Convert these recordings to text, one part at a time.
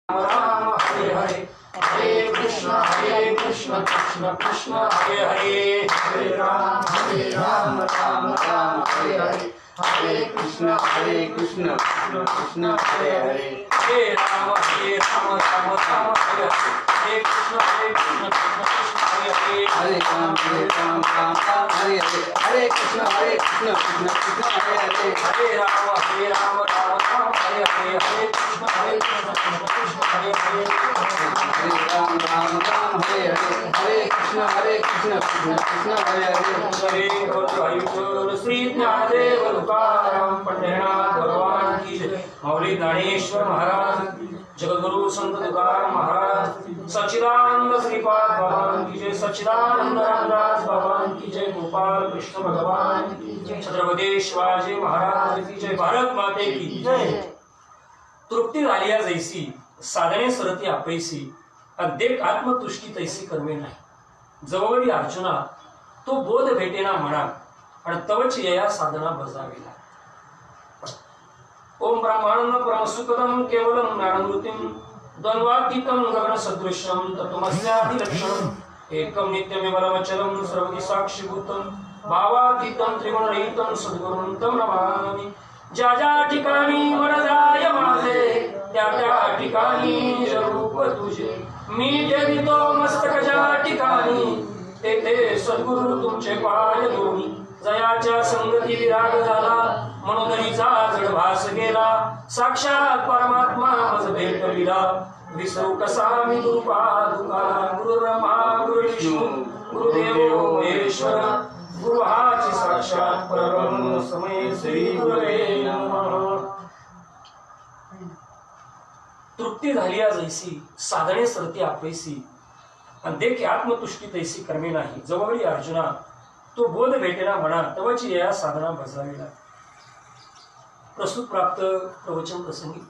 राम हरे हरे हरे कृष्ण कृष्ण कृष्ण हरे हरे हरे राम राम राम हरे हरे हरे कृष्ण कृष्ण कृष्ण हरे हरे हरे राम राम राम हरे हरे हरे कृष्ण कृष्ण कृष्ण हरे हरे हरे राम राम हरे हरे हरे कृष्ण कृष्ण कृष्ण हरे हरे हरे राम राम हरे हरे हरे कृष्ण कृष्ण कृष्ण हरे हरे हरे राम राम हरे हरे हरे कृष्ण कृष्ण कृष्ण हरे हरे हरे बोल श्री ज्ञानदेव तुकाराम पंढरीनाथ भगवान की जय। मौली ज्ञानेश्वर महाराज जगद्गुरु संत तुकाराम महाराज सच्चिदानंद श्रीपाद भगवान की जय। सच्चिदानंद रामदास भगवान की जय। गोपाल कृष्ण भगवान की जय। छत्रपती शिवाजी महाराज की जय। भारत माते की जय। तृप्ती झाली या जैसी साधने सरती आपैसी अद्यक आत्मतुष्टी तैसी कर्मे नाही जवळी अर्जुना तो बोध भेटेना म्हणा आणि तवच या साधना बजावेला। ओम ब्रह्मानंद परमसुखदम केवलम ज्ञानमृतिम द्वंद्वातीतम गगन सदृशम तत्त्वमस्यादि लक्षणम एकम नित्यमेवलमचलम सर्वति साक्षीभूतम भावातीतम त्रिगुणरहितम सद्गुरुं तम नमामि। ज्या ज्या ठिकाणी मन जाय माझे त्या त्या ठिकाणी रूप तुझे मी ठेवितो मस्तक ज्या ठिकाणी तेथे सद्गुरु तुमचे पाय दोन्ही। जयाच्या संगती विराग झाला मनोदरीचा जड भास गेला साक्षात परमात्मा मज भेटविला विसरू कसा मी गुरुपादुका। गुरु ब्रह्मा गुरु विष्णू गुरुदेव महेश्वर गुरु हाची साक्षात परब्रह्म समय श्री गुरवे नमः। तृप्ती झाली या जैसी साधने सरती आपैसी अद्यक आत्मतुष्टी तैसी कर्मे नाही जवळी अर्जुना तो बोध भेटेना म्हणा तवची या साधना बजावेला। प्रस्तुत प्राप्त प्रवचन प्रसंगी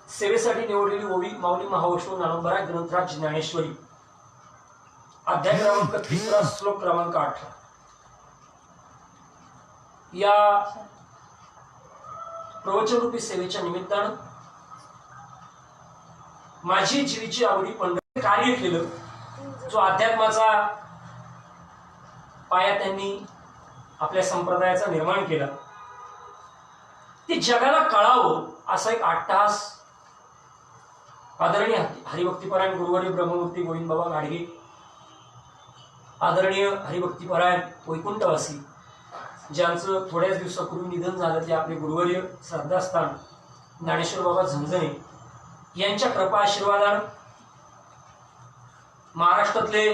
सेवेसाठी निवडलेली ओवी माऊली महावैष्णव नामंबरा ग्रंथराज ज्ञानेश्वरी अध्याय क्रमांक 3 श्लोक क्रमांक 18 या प्रवचन रूपी सेवेच्या निमित्तानं माझी जीवीची आवडी पंढरी कार्य केलं जो अध्यात्माचा पाया त्यांनी आपल्या संप्रदायाचा निर्माण केला ते जगाला कळावं असा एक अट्टहास आदरणीय हरिभक्तीपरायण गुरुवर्य ब्रह्ममूर्ती गोविंद बाबा गाडगे आदरणीय हरिभक्तीपरायण वैकुंठवासी ज्यांचं थोड्याच दिवसापूर्वी निधन झालं ते आपले गुरुवर्य श्रद्धास्थान ज्ञानेश्वर बाबा झंझणे यांच्या कृपा आशीर्वादानं महाराष्ट्रातले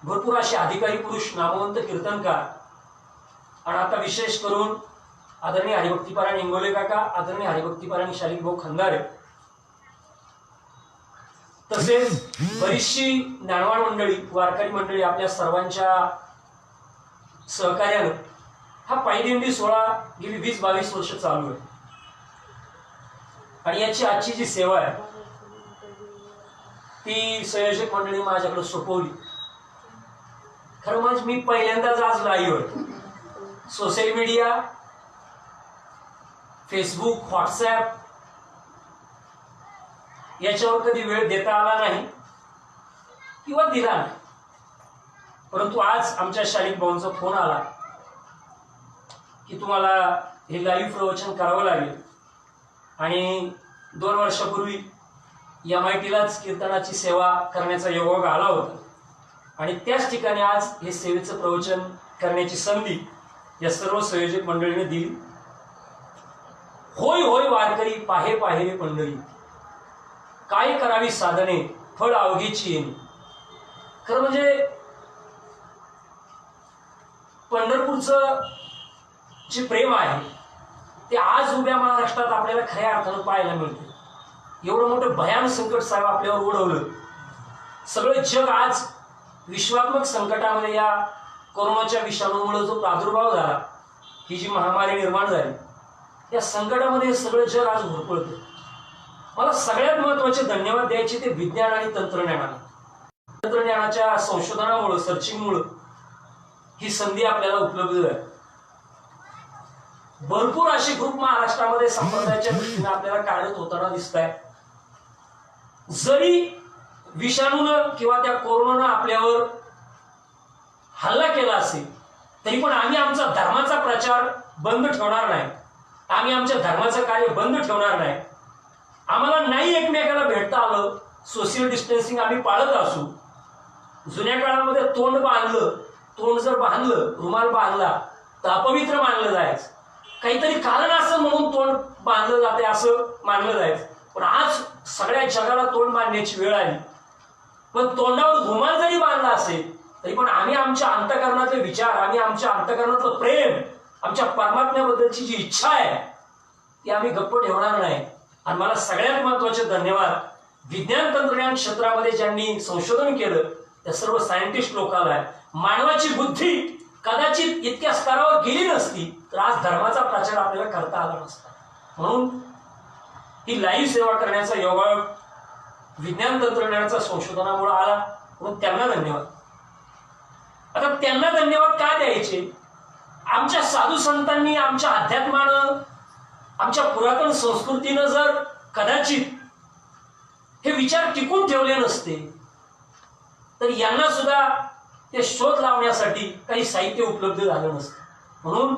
भरपूर असे अधिकारी पुरुष नामवंत कीर्तनकार आणि आता विशेष करून आदरणीय हरिभक्तीपरायण इंगोले काका आदरणीय हरिभक्तीपरायण शालिक भाऊ खंदारे तसेच बरीचशी ज्ञानवान मंडळी वारकरी मंडळी आपल्या सर्वांच्या सहकार्यानं हा पायदिंडी सोहळा गेली 20-22 वर्ष चालू आहे आणि याची आजची जी सेवा आहे ती संयोजक मंडळी माझ्याकडे सोपवली। खरं म्हणजे मी पहिल्यांदाच आज लाईव्ह आहे सोशल मीडिया फेसबुक व्हॉट्सॲप याच्यावर कधी वेळ देता आला नाही किंवा दिला नाही परंतु आज आमच्या शालिक भाऊंचा फोन आला की तुम्हाला हे लाईव्ह प्रवचन करावं लागेल आणि 2 वर्षापूर्वी MITलाच कीर्तनाची सेवा करण्याचा योग आला होता आणि त्याच ठिकाणी आज हे सेवेचं प्रवचन करण्याची संधी या सर्व संयोजक मंडळीने दिली। होय होय वारकरी पाहे पाहेरे पंढरी काय करावी साधने फळ अवघीची येणे। खरं म्हणजे पंढरपूरचं जे प्रेम आहे ते आज उभ्या महाराष्ट्रात आपल्याला खऱ्या अर्थानं पाहायला मिळते। एवढं मोठं भयानक संकट साहेब आपल्यावर ओढवलं सगळं जग आज विश्वात्मक संकटामध्ये या कोरोनाच्या विषाणूमुळे जो प्रादुर्भाव झाला ही जी महामारी निर्माण झाली या संकटामध्ये सगळं जग आज होरपळतं। मला सगळ्यात महत्त्वाचे धन्यवाद द्यायचे ते विज्ञान आणि तंत्रज्ञानाच्या संशोधनामुळे सर्चिंगमुळे ही संधी आपल्याला उपलब्ध आहे। भरपूर असे ग्रुप महाराष्ट्रामध्ये संप्रदायाच्या दृष्टीने आपल्याला कार्यरत होताना दिसत आहे. जरी विषाणूनं किंवा त्या कोरोनानं आपल्यावर हल्ला केला असेल तरी पण आम्ही आमचा धर्माचा प्रचार बंद ठेवणार नाही. आम्ही आमच्या धर्माचं कार्य बंद ठेवणार नाही. आम्हाला नाही एकमेकाला भेटता आलं, सोशल डिस्टन्सिंग आम्ही पाळत असू. जुन्या काळामध्ये तोंड बांधलं, तोंड जर बांधलं, रुमाल बांधला तर अपवित्र मानलं जायचं. काहीतरी कारण असं म्हणून तोंड बांधलं जाते असं मानलं जायचं. पण आज सगळ्या जगाला तोंड बांधण्याची वेळ आली. पण तोंडावर रुमाल जरी बांधला असेल तरी पण आम्ही आमच्या अंतःकरणातले विचार, आम्ही आमच्या अंतःकरणातलं प्रेम, आमच्या परमात्म्याबद्दलची जी इच्छा आहे ती आम्ही गप्प ठेवणार नाही. आणि मला सगळ्यात महत्वाचे धन्यवाद विज्ञान तंत्रज्ञान क्षेत्रामध्ये ज्यांनी संशोधन केलं त्या सर्व सायंटिस्ट लोकांना. मानवाची बुद्धी कदाचित इतक्या स्तरावर गेली नसती तर आज धर्माचा प्रचार आपल्याला करता आला नसता. म्हणून ही लाईव्ह सेवा करण्याचा योगायोग विज्ञान तंत्रज्ञानाच्या संशोधनामुळे आला, म्हणून त्यांना धन्यवाद. आता त्यांना धन्यवाद का द्यायचे? आमच्या साधू संतांनी, आमच्या अध्यात्मानं, आमच्या पुरातन संस्कृतीनं जर कदाचित हे विचार टिकून ठेवले नसते तर यांना सुद्धा ते शोध लावण्यासाठी काही साहित्य उपलब्ध झालं नसतं. म्हणून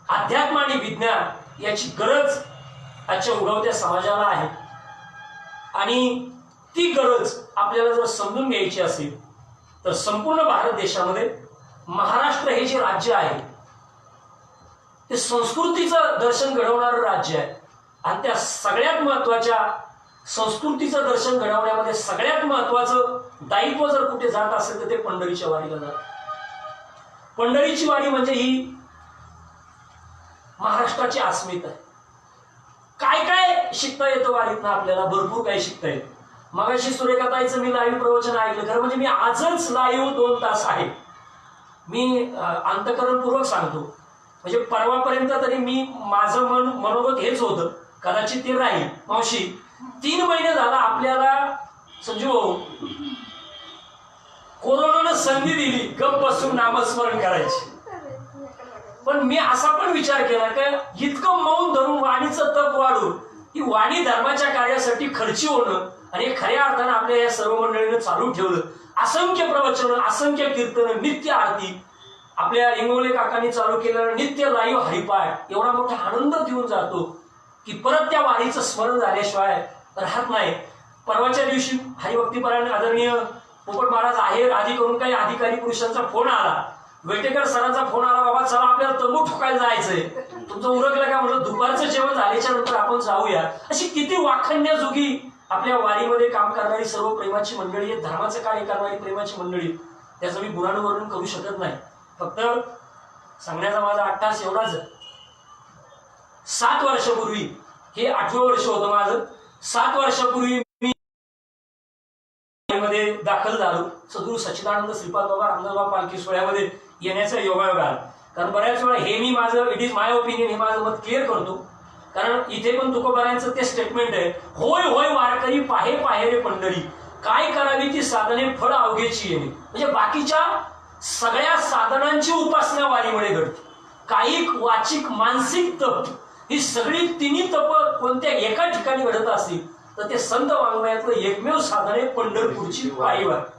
अध्यात्म आणि विज्ञान याची गरज आजच्या उगवत्या समाजाला आहे. आणि ती गरज आपल्याला जर समजून घ्यायची असेल तर संपूर्ण भारत देशामध्ये महाराष्ट्र हे जे राज्य आहे ते संस्कृतीचं दर्शन घडवणारं राज्य आहे. आणि त्या सगळ्यात महत्वाच्या संस्कृतीचं दर्शन घडवण्यामध्ये सगळ्यात महत्वाचं दायित्व जर कुठे जात असेल तर ते पंढरीच्या वारीला जात. पंढरीची वारी म्हणजे ही महाराष्ट्राची अस्मिता आहे. काय काय शिकता येतं वारीतनं आपल्याला? भरपूर काही शिकता येतं. मगाशी सुरेखाताईचं मी लाईव्ह प्रवचन ऐकलं. खरं म्हणजे मी आजच लाईव्ह 2 तास आहे. मी अंतःकरणपूर्वक सांगतो, म्हणजे परवापर्यंत तरी मी माझं मनोगत हेच होतं, कदाचित ते राहील. मावशी 3 महिने झाला आपल्याला संजू भाऊ कोरोनानं संधी दिली गप बसून नामस्मरण करायची. पण मी असा पण विचार केला की इतकं मौन धरून वाणीचं तप वाढून ही वाणी धर्माच्या कार्यासाठी खर्ची होणं आणि खऱ्या अर्थानं आपल्या या सर्व मंडळीनं चालू ठेवलं. असंख्य प्रवचन, असंख्य कीर्तन, नित्य आरती, आपल्या इंगोले काकांनी चालू केलेलं नित्य लाईव्ह हरिपाठ एवढा मोठा आनंद देऊन जातो की परत त्या वारीचं स्मरण झाल्याशिवाय राहत नाही. परवाच्या दिवशी हरिभक्तीपरायण आदरणीय पोपट महाराज आहेर आदी करून काही अधिकारी पुरुषांचा फोन आला. वेटेकर सरांचा फोन आला, बाबा चला आपल्याला तंबू ठोकायला जायचंय, तुमचं उरकलं का? म्हणलं दुपारचं जेवण झाल्याच्या नंतर आपण जाऊया. अशी किती वाखण्याजोगी आपल्या वारीमध्ये काम करणारी सर्व प्रेमाची मंडळी आहेत, धर्माचं कार्य करणारी प्रेमाची मंडळी. त्याचं मी गुणानुवर्णन करू शकत नाही. फक्त सांगण्याचा माझा अट्टास एवढाच आहे. 7 वर्षापूर्वी, हे 8वं वर्ष होतं माझं, 7 वर्षापूर्वी मी मध्ये दाखल झालो. सद्गुरू सच्चिदानंद श्रीपाद बाबा रामदासबाबा पालखी सोहळ्यामध्ये येण्याचा योगायोग आला. कारण बऱ्याच वेळा हे मी माझं, इट इज माय ओपिनियन, हे माझं मत क्लिअर करतो. कारण इथे पण तुकोबारायांचं ते स्टेटमेंट आहे, होय होय वारकरी पाहे पाहे रे पंढरी, काय करावी ती साधने फळ अवघेची येणे. म्हणजे बाकीच्या सगळ्या साधनांची उपासना वारीमुळे घडते. कायिक, वाचिक, मानसिक तप, ही सगळी तिन्ही तप कोणत्या एका ठिकाणी घडत असतील तर ते संत वाङ्मयातलं एकमेव साधन आहे पंढरपूरची पायीवारी.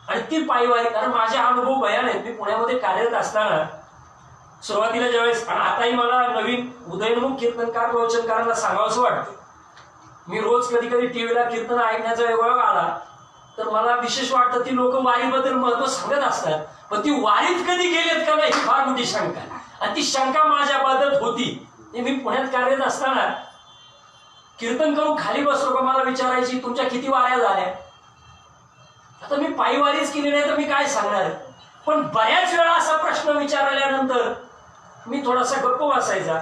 आणि ती पायीवारी, कारण माझे अनुभव भयान आहेत. मी पुण्यामध्ये कार्यरत असताना सुरुवातीला ज्यावेळेस, आणि आताही मला नवीन उदयनमुख कीर्तनकार प्रवचनकारांना सांगावंसं वाटतं. मी रोज कधी कधी टीव्हीला कीर्तन ऐकण्याचा योगायोग आला तर मला विशेष वाटतं, ती लोक वारीबद्दल महत्व सांगत असतात, पण ती वारीत कधी गेलेत का नाही ही फार मोठी शंका. आणि ती शंका माझ्या बाबत होती. मी पुण्यात कार्यरत असताना कीर्तन करून खाली बसलो का मला विचारायची, तुमच्या किती वाऱ्या झाल्या? आता मी पायीवारीच केली नाही तर मी काय सांगणार. पण बऱ्याच वेळा असा प्रश्न विचारल्यानंतर मी थोडासा गप्प बसायचा.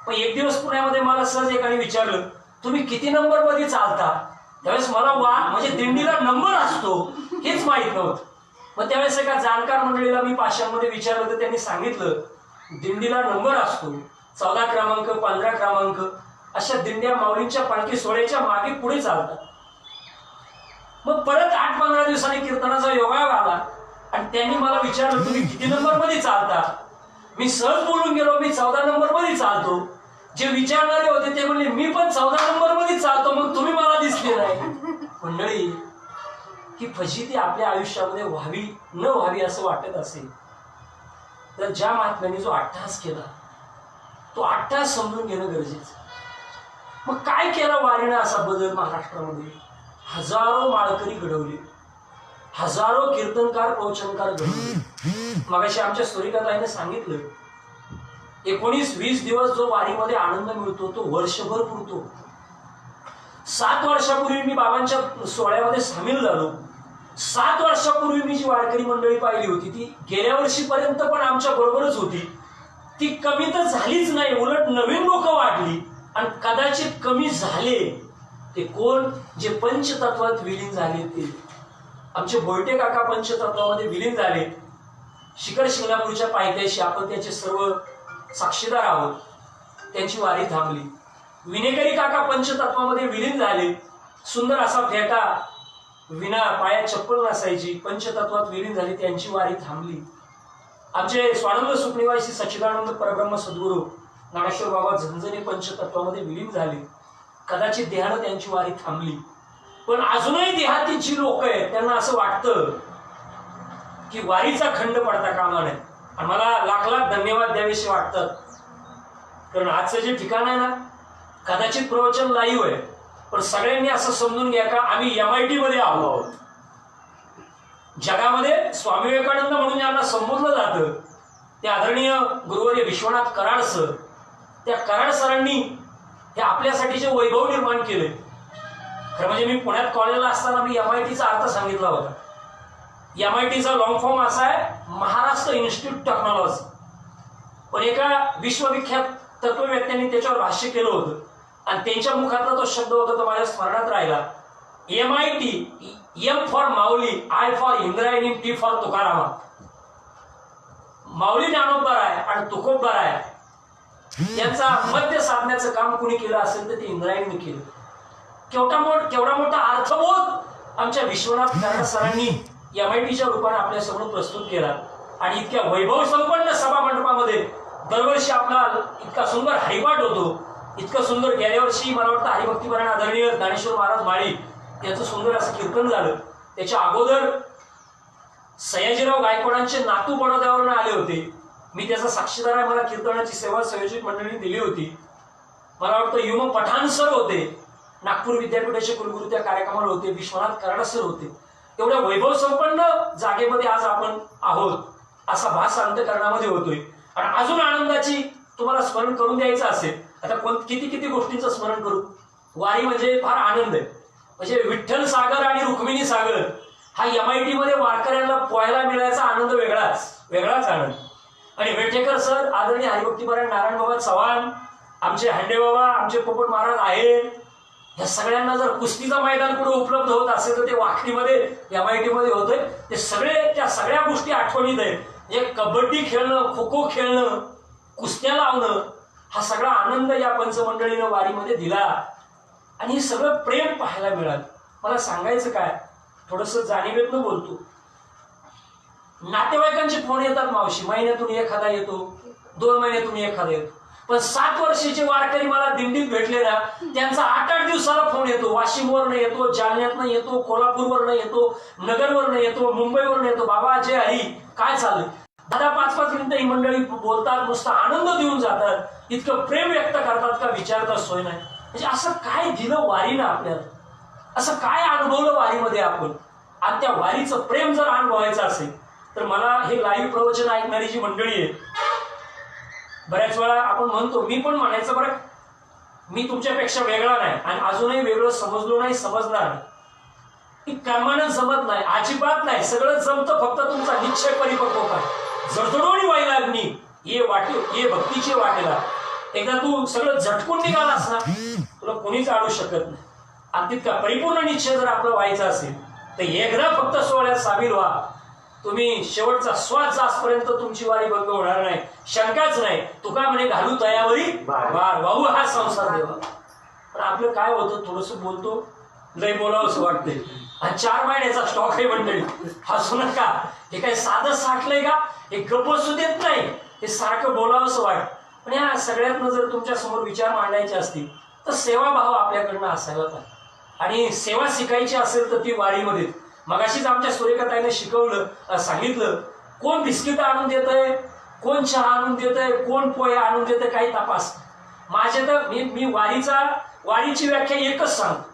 पण एक दिवस पुण्यामध्ये मला सहज एकाने विचारलं, तुम्ही किती नंबर मध्ये चालता? त्यावेळेस मला म्हणजे दिंडीला नंबर असतो हेच माहित नव्हतं. मग त्यावेळेस एका जाणकार मंडळीला मी पाषाणमध्ये विचारलं तर त्यांनी सांगितलं, दिंडीला नंबर असतो, 14 क्रमांक, 15 क्रमांक, अशा दिंड्या माऊलींच्या पालखी सोहळ्याच्या मागे पुढे चालतात. मग परत 8-15 दिवसांनी कीर्तनाचा योगायोग आला आणि त्यांनी मला विचारलं, तुम्ही किती नंबर मध्ये चालता? मी सहज बोलून गेलो, मी 14 नंबर मध्ये चालतो. जे विचारणारे होते ते म्हणले मी पण 14 नंबर मध्ये चालतो, मग तुम्ही मला दिसले नाही. मंडळी, ही फजिती आपल्या आयुष्यामध्ये व्हावी न व्हावी असं वाटत असेल तर ज्या महात्म्यांनी जो अट्टहास केला तो अट्टहास समजून घेणं गरजेचं. मग काय केला वारीनं असा बदल महाराष्ट्रामध्ये? हजारो माळकरी घडवले, हजारो कीर्तनकार प्रवचनकार घडवले. मगाशी आमच्या स्टोरीकथाने सांगितलं 19-20 दिवस जो वारीमध्ये आनंद मिळतो तो वर्षभर पुरतो. 7 वर्षापूर्वी मी बाबांच्या सोहळ्यामध्ये सामील झालो. 7 वर्षापूर्वी मी जी वारकरी मंडळी पाहिली होती ती गेल्या वर्षीपर्यंत पण आमच्या बरोबरच होती. ती कमी तर झालीच नाही, उलट नवीन लोक वाढली. आणि कदाचित कमी झाले ते कोण? जे पंचतत्वात विलीन झाले ते. आमचे बोलटे काका पंचतत्वामध्ये विलीन झाले. शिखर शिंगणापूरच्या पायथ्याशी आपण त्याचे सर्व साक्षीदार आहोत. त्यांची वारी थांबली. विनेकरी काका पंचतत्वामध्ये विलीन झाले. सुंदर असा फेटा, विना पायात चप्पल नसायची, पंचतत्वात विलीन झाली, त्यांची वारी थांबली. आमचे स्वानंद सुखनिवासी सच्चिदानंद परब्रह्म सद्गुरू ज्ञानेश्वर बाबा झंझणे पंचतत्वामध्ये विलीन झाले. कदाचित देहानं त्यांची वारी थांबली. पण अजूनही देहातील जी लोक आहेत त्यांना असं वाटतं की वारीचा खंड पडता कामा नये. आणि मला लाख लाख धन्यवाद द्यावेसे वाटतात. कारण आजचं जे ठिकाण आहे ना, कदाचित प्रवचन लाईव्ह आहे, पण सगळ्यांनी असं समजून घ्या का आम्ही MIT मध्ये आहोत. जगामध्ये स्वामी विवेकानंद म्हणून ज्यांना संबोधलं जातं ते आदरणीय गुरुवर्य विश्वनाथ कराड सर, त्या कराड सरांनी हे आपल्यासाठीचे वैभव निर्माण केले. खरं म्हणजे मी पुण्यात कॉलेजला असताना मी MITचा अर्थ सांगितला होता. MITचा लॉंग फॉर्म असा आहे महाराष्ट्र इन्स्टिट्यूट टेक्नॉलॉजी. पण एका विश्वविख्यात तत्ववेत्यांनी त्याच्यावर भाष्य केलं होतं आणि त्यांच्या मुखातला तो शब्द होता तो माझ्या स्मरणात राहिला. MIT, M for Mauli, I for Indrayani, T for तुकारामा. माऊली ज्ञानोबा आहे आणि तुकोबा आहे यांचा मध्य साधण्याचं काम कुणी केलं असेल तर ते इंद्रायणीने केलं. केवढा मोठा अर्थबोध आमच्या विश्वनाथ कराड सरांनी MITच्या रूपाने आपल्यासमोर प्रस्तुत केला. आणि इतक्या वैभव संपन्न सभा मंडपामध्ये दरवर्षी आपला इतका सुंदर हरिपाठ होतो, इतकं सुंदर. गेल्या वर्षी मला वाटतं हरिभक्तीपरायण आदरणीय ज्ञानेश्वर महाराज माळी यांचं सुंदर असं कीर्तन झालं. त्याच्या अगोदर सयाजीराव गायकवाडांचे नातू बडोद्यावरून आले होते. मी त्याचा साक्षीदार आहे. मला कीर्तनाची सेवा संयोजित मंडळीने दिली होती. मला वाटतं युम पठाण सर होते, नागपूर विद्यापीठाचे कुलगुरू त्या कार्यक्रमाला होते. विश्वनाथ कराड सर होते. एवढ्या वैभव संपन्न जागेमध्ये आज आपण आहोत असा भास अंतःकरणामध्ये होतोय. आणि अजून आनंदाची तुम्हाला स्मरण करून द्यायचं असेल, आता किती गोष्टींचं स्मरण करू. वारी म्हणजे फार आनंद आहे. म्हणजे विठ्ठल सागर आणि रुक्मिणी सागर हा MIT मध्ये वारकऱ्यांना पोहायला मिळायचा आनंद वेगळाच आनंद. आणि वेठेकर सर, आदरणीय हरिभक्तीपरायण नारायण बाबा चव्हाण, आमचे हांडे बाबा, आमचे पोपट महाराज आहेत, या सगळ्यांना जर कुस्तीचं मैदान कुठे उपलब्ध होत असेल तर ते वाखरीमध्ये MIT मध्ये होतंय. ते त्या सगळ्या गोष्टी आठवणीत आहेत. म्हणजे कबड्डी खेळणं, खो खो खेळणं, कुस्त्या लावणं, हा सगळा आनंद या पंचमंडळीनं वारीमध्ये दिला. आणि हे सगळं प्रेम पाहायला मिळालं. मला सांगायचं काय, थोडंसं जाणीवेतनं बोलतो. नातेवाईकांचे फोन येतात, मावशी महिन्यातून एखादा येतो, 2 महिन्यातून एखादा येतो. पण 7 वर्षाचे वारकरी मला दिंडीत भेटले ना, त्यांचा 8-8 दिवसाला फोन येतो. वाशिमवरनं येतो, जालन्यातनं येतो, कोल्हापूरवरनं येतो, नगरवरनं येतो, मुंबईवरनं येतो. बाबा जय हरी, काय चाललंय? 10-5 मिनिटं ही मंडळी बोलतात, नुसता आनंद देऊन जातात. इतकं प्रेम व्यक्त करतात का विचारता सोय नाही. म्हणजे असं काय दिलं वारीनं आपल्याला, असं काय अनुभवलं वारीमध्ये आपण. आणि त्या वारीचं प्रेम जर अनुभवायचं असेल तर मला हे लाईव्ह प्रवचन ऐकणारी जी मंडळी आहे, बऱ्याच वेळा आपण म्हणतो, मी पण म्हणायचं बरं, मी तुमच्यापेक्षा वेगळा नाही आणि अजूनही वेगळं समजलो नाही, समजणार नाही. की कर्मानं जमत नाही, अजिबात नाही. सगळं जमतं, फक्त तुमचा निश्चय परिपक्व काय. जडजडोणी व्हायला अग्नी ये भक्तीची वाटेला. एकदा तू सगळं झटकून निघालास ना, तुला कोणीच आडू शकत नाही. आणि तितका परिपूर्ण निश्चय जर आपलं व्हायचा असेल तर एकदा फक्त सोहळ्यात सामील व्हा. तुम्ही शेवटचा श्वास जासपर्यंत तुमची वारी बंद होणार नाही, शंकाच नाही. तुका म्हणे घालू तयावरी वार वाहू हा संसार देवा. पण आपलं काय होतं, थोडंसं बोलतो, लय बोलावं असं वाटतंय. आणि 4 महिन्याचा स्टॉक आहे मंडळी, हसू नका. हे काय साधं साठलंय का? हे गप्प बसू देत नाही. हे सारखं बोलावंसं वाटतं. पण या सगळ्यातनं जर तुमच्या समोर विचार मांडायचे असतील तर सेवाभाव आपल्याकडनं असायला पाहिजे. आणि सेवा शिकायची असेल तर ती वारीमध्ये. मगाशीच आमच्या सूर्यकथाने शिकवलं, सांगितलं, कोण बिस्किट आणून देतंय, कोण चहा आणून देतंय, कोण पोहे आणून देतंय, काही तपास. माझे तर मी वारीची व्याख्या एकच सांगतो.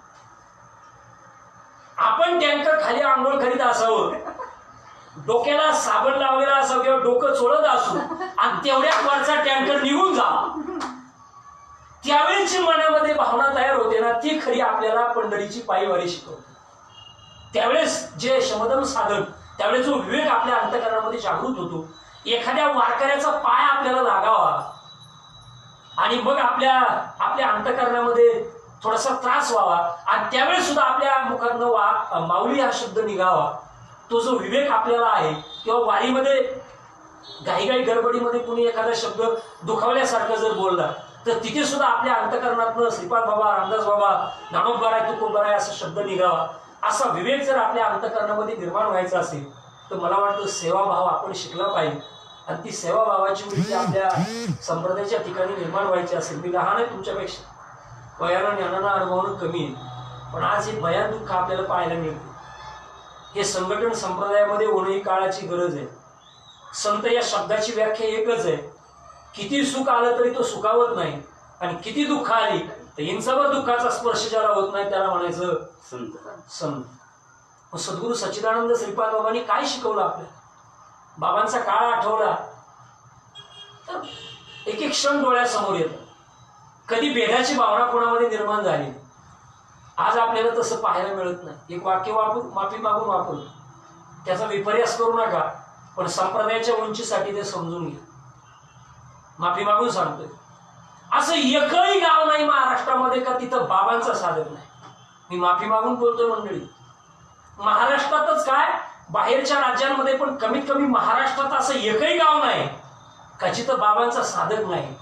आपण टँकर खाली आंघोळ करीत असावं, डोक्याला साबण लावलेला असावं किंवा डोकं चोळत असू आणि तेवढ्या वरचा टँकर निघून जावा, त्यावेळेची मनामध्ये भावना तयार होते ना, ती खरी आपल्याला पंढरीची पायीवारी शिकवते. त्यावेळेस जे शमदम साधन, त्यावेळेस जो विवेक आपल्या अंतःकरणामध्ये जागृत होतो, एखाद्या वारकऱ्याचा पाय आपल्याला लागावा आणि मग आपल्या अंतःकरणामध्ये थोडासा त्रास व्हावा आणि त्यावेळेस सुद्धा आपल्या मुखातनं माऊली हा शब्द निघावा. तो जो विवेक आपल्याला आहे, किंवा वारीमध्ये घाईघाई गडबडीमध्ये कुणी एखादा शब्द दुखावल्यासारखं जर बोलला तर तिथे सुद्धा आपल्या अंतःकरणातनं श्रीपाद बाबा, रामदास बाबा, ज्ञानोबा राय, तुकोबा राय असा शब्द निघावा. असा विवेक जर आपल्या अंतःकरणामध्ये निर्माण व्हायचा असेल तर मला वाटतं सेवाभाव आपण शिकला पाहिजे. आणि ती सेवाभावाची वृत्ती आपल्या संप्रदायाच्या ठिकाणी निर्माण व्हायची असेल. मी लहान आहे तुमच्यापेक्षा, वयानं ज्ञानानं अनुभवानं कमी आहे, पण आज हे भयान दुःख आपल्याला पाहायला मिळते. हे संघटन संप्रदायामध्ये होणं ही काळाची गरज आहे. संत या शब्दाची व्याख्या एकच आहे, किती सुख आलं तरी तो सुखावत नाही, आणि किती दुःख आली तर इंचभर दुःखाचा स्पर्श ज्याला होत नाही त्याला म्हणायचं संत. सद्गुरू सच्चिदानंद श्रीपाद बाबांनी काय शिकवलं आपल्याला? बाबांचा काळ आठवला तर एक एक क्षण डोळ्यासमोर येतं. कधी भेदाची भावना कोणामध्ये निर्माण झाली, आज आपल्याला तसं पाहायला मिळत नाही. एक वाक्य माफी मागून वापरतो, त्याचा विपर्यास करू नका, पण संप्रदायाच्या उंचीसाठी ते समजून घ्या. माफी मागून सांगतोय, असं एकही गाव नाही महाराष्ट्रामध्ये का तिथं बाबांचा साधक नाही. मी माफी मागून बोलतोय मंडळी. महाराष्ट्रातच काय, बाहेरच्या राज्यांमध्ये पण कमीत कमी महाराष्ट्रात असं एकही गाव नाही का जिथं बाबांचा साधक नाही.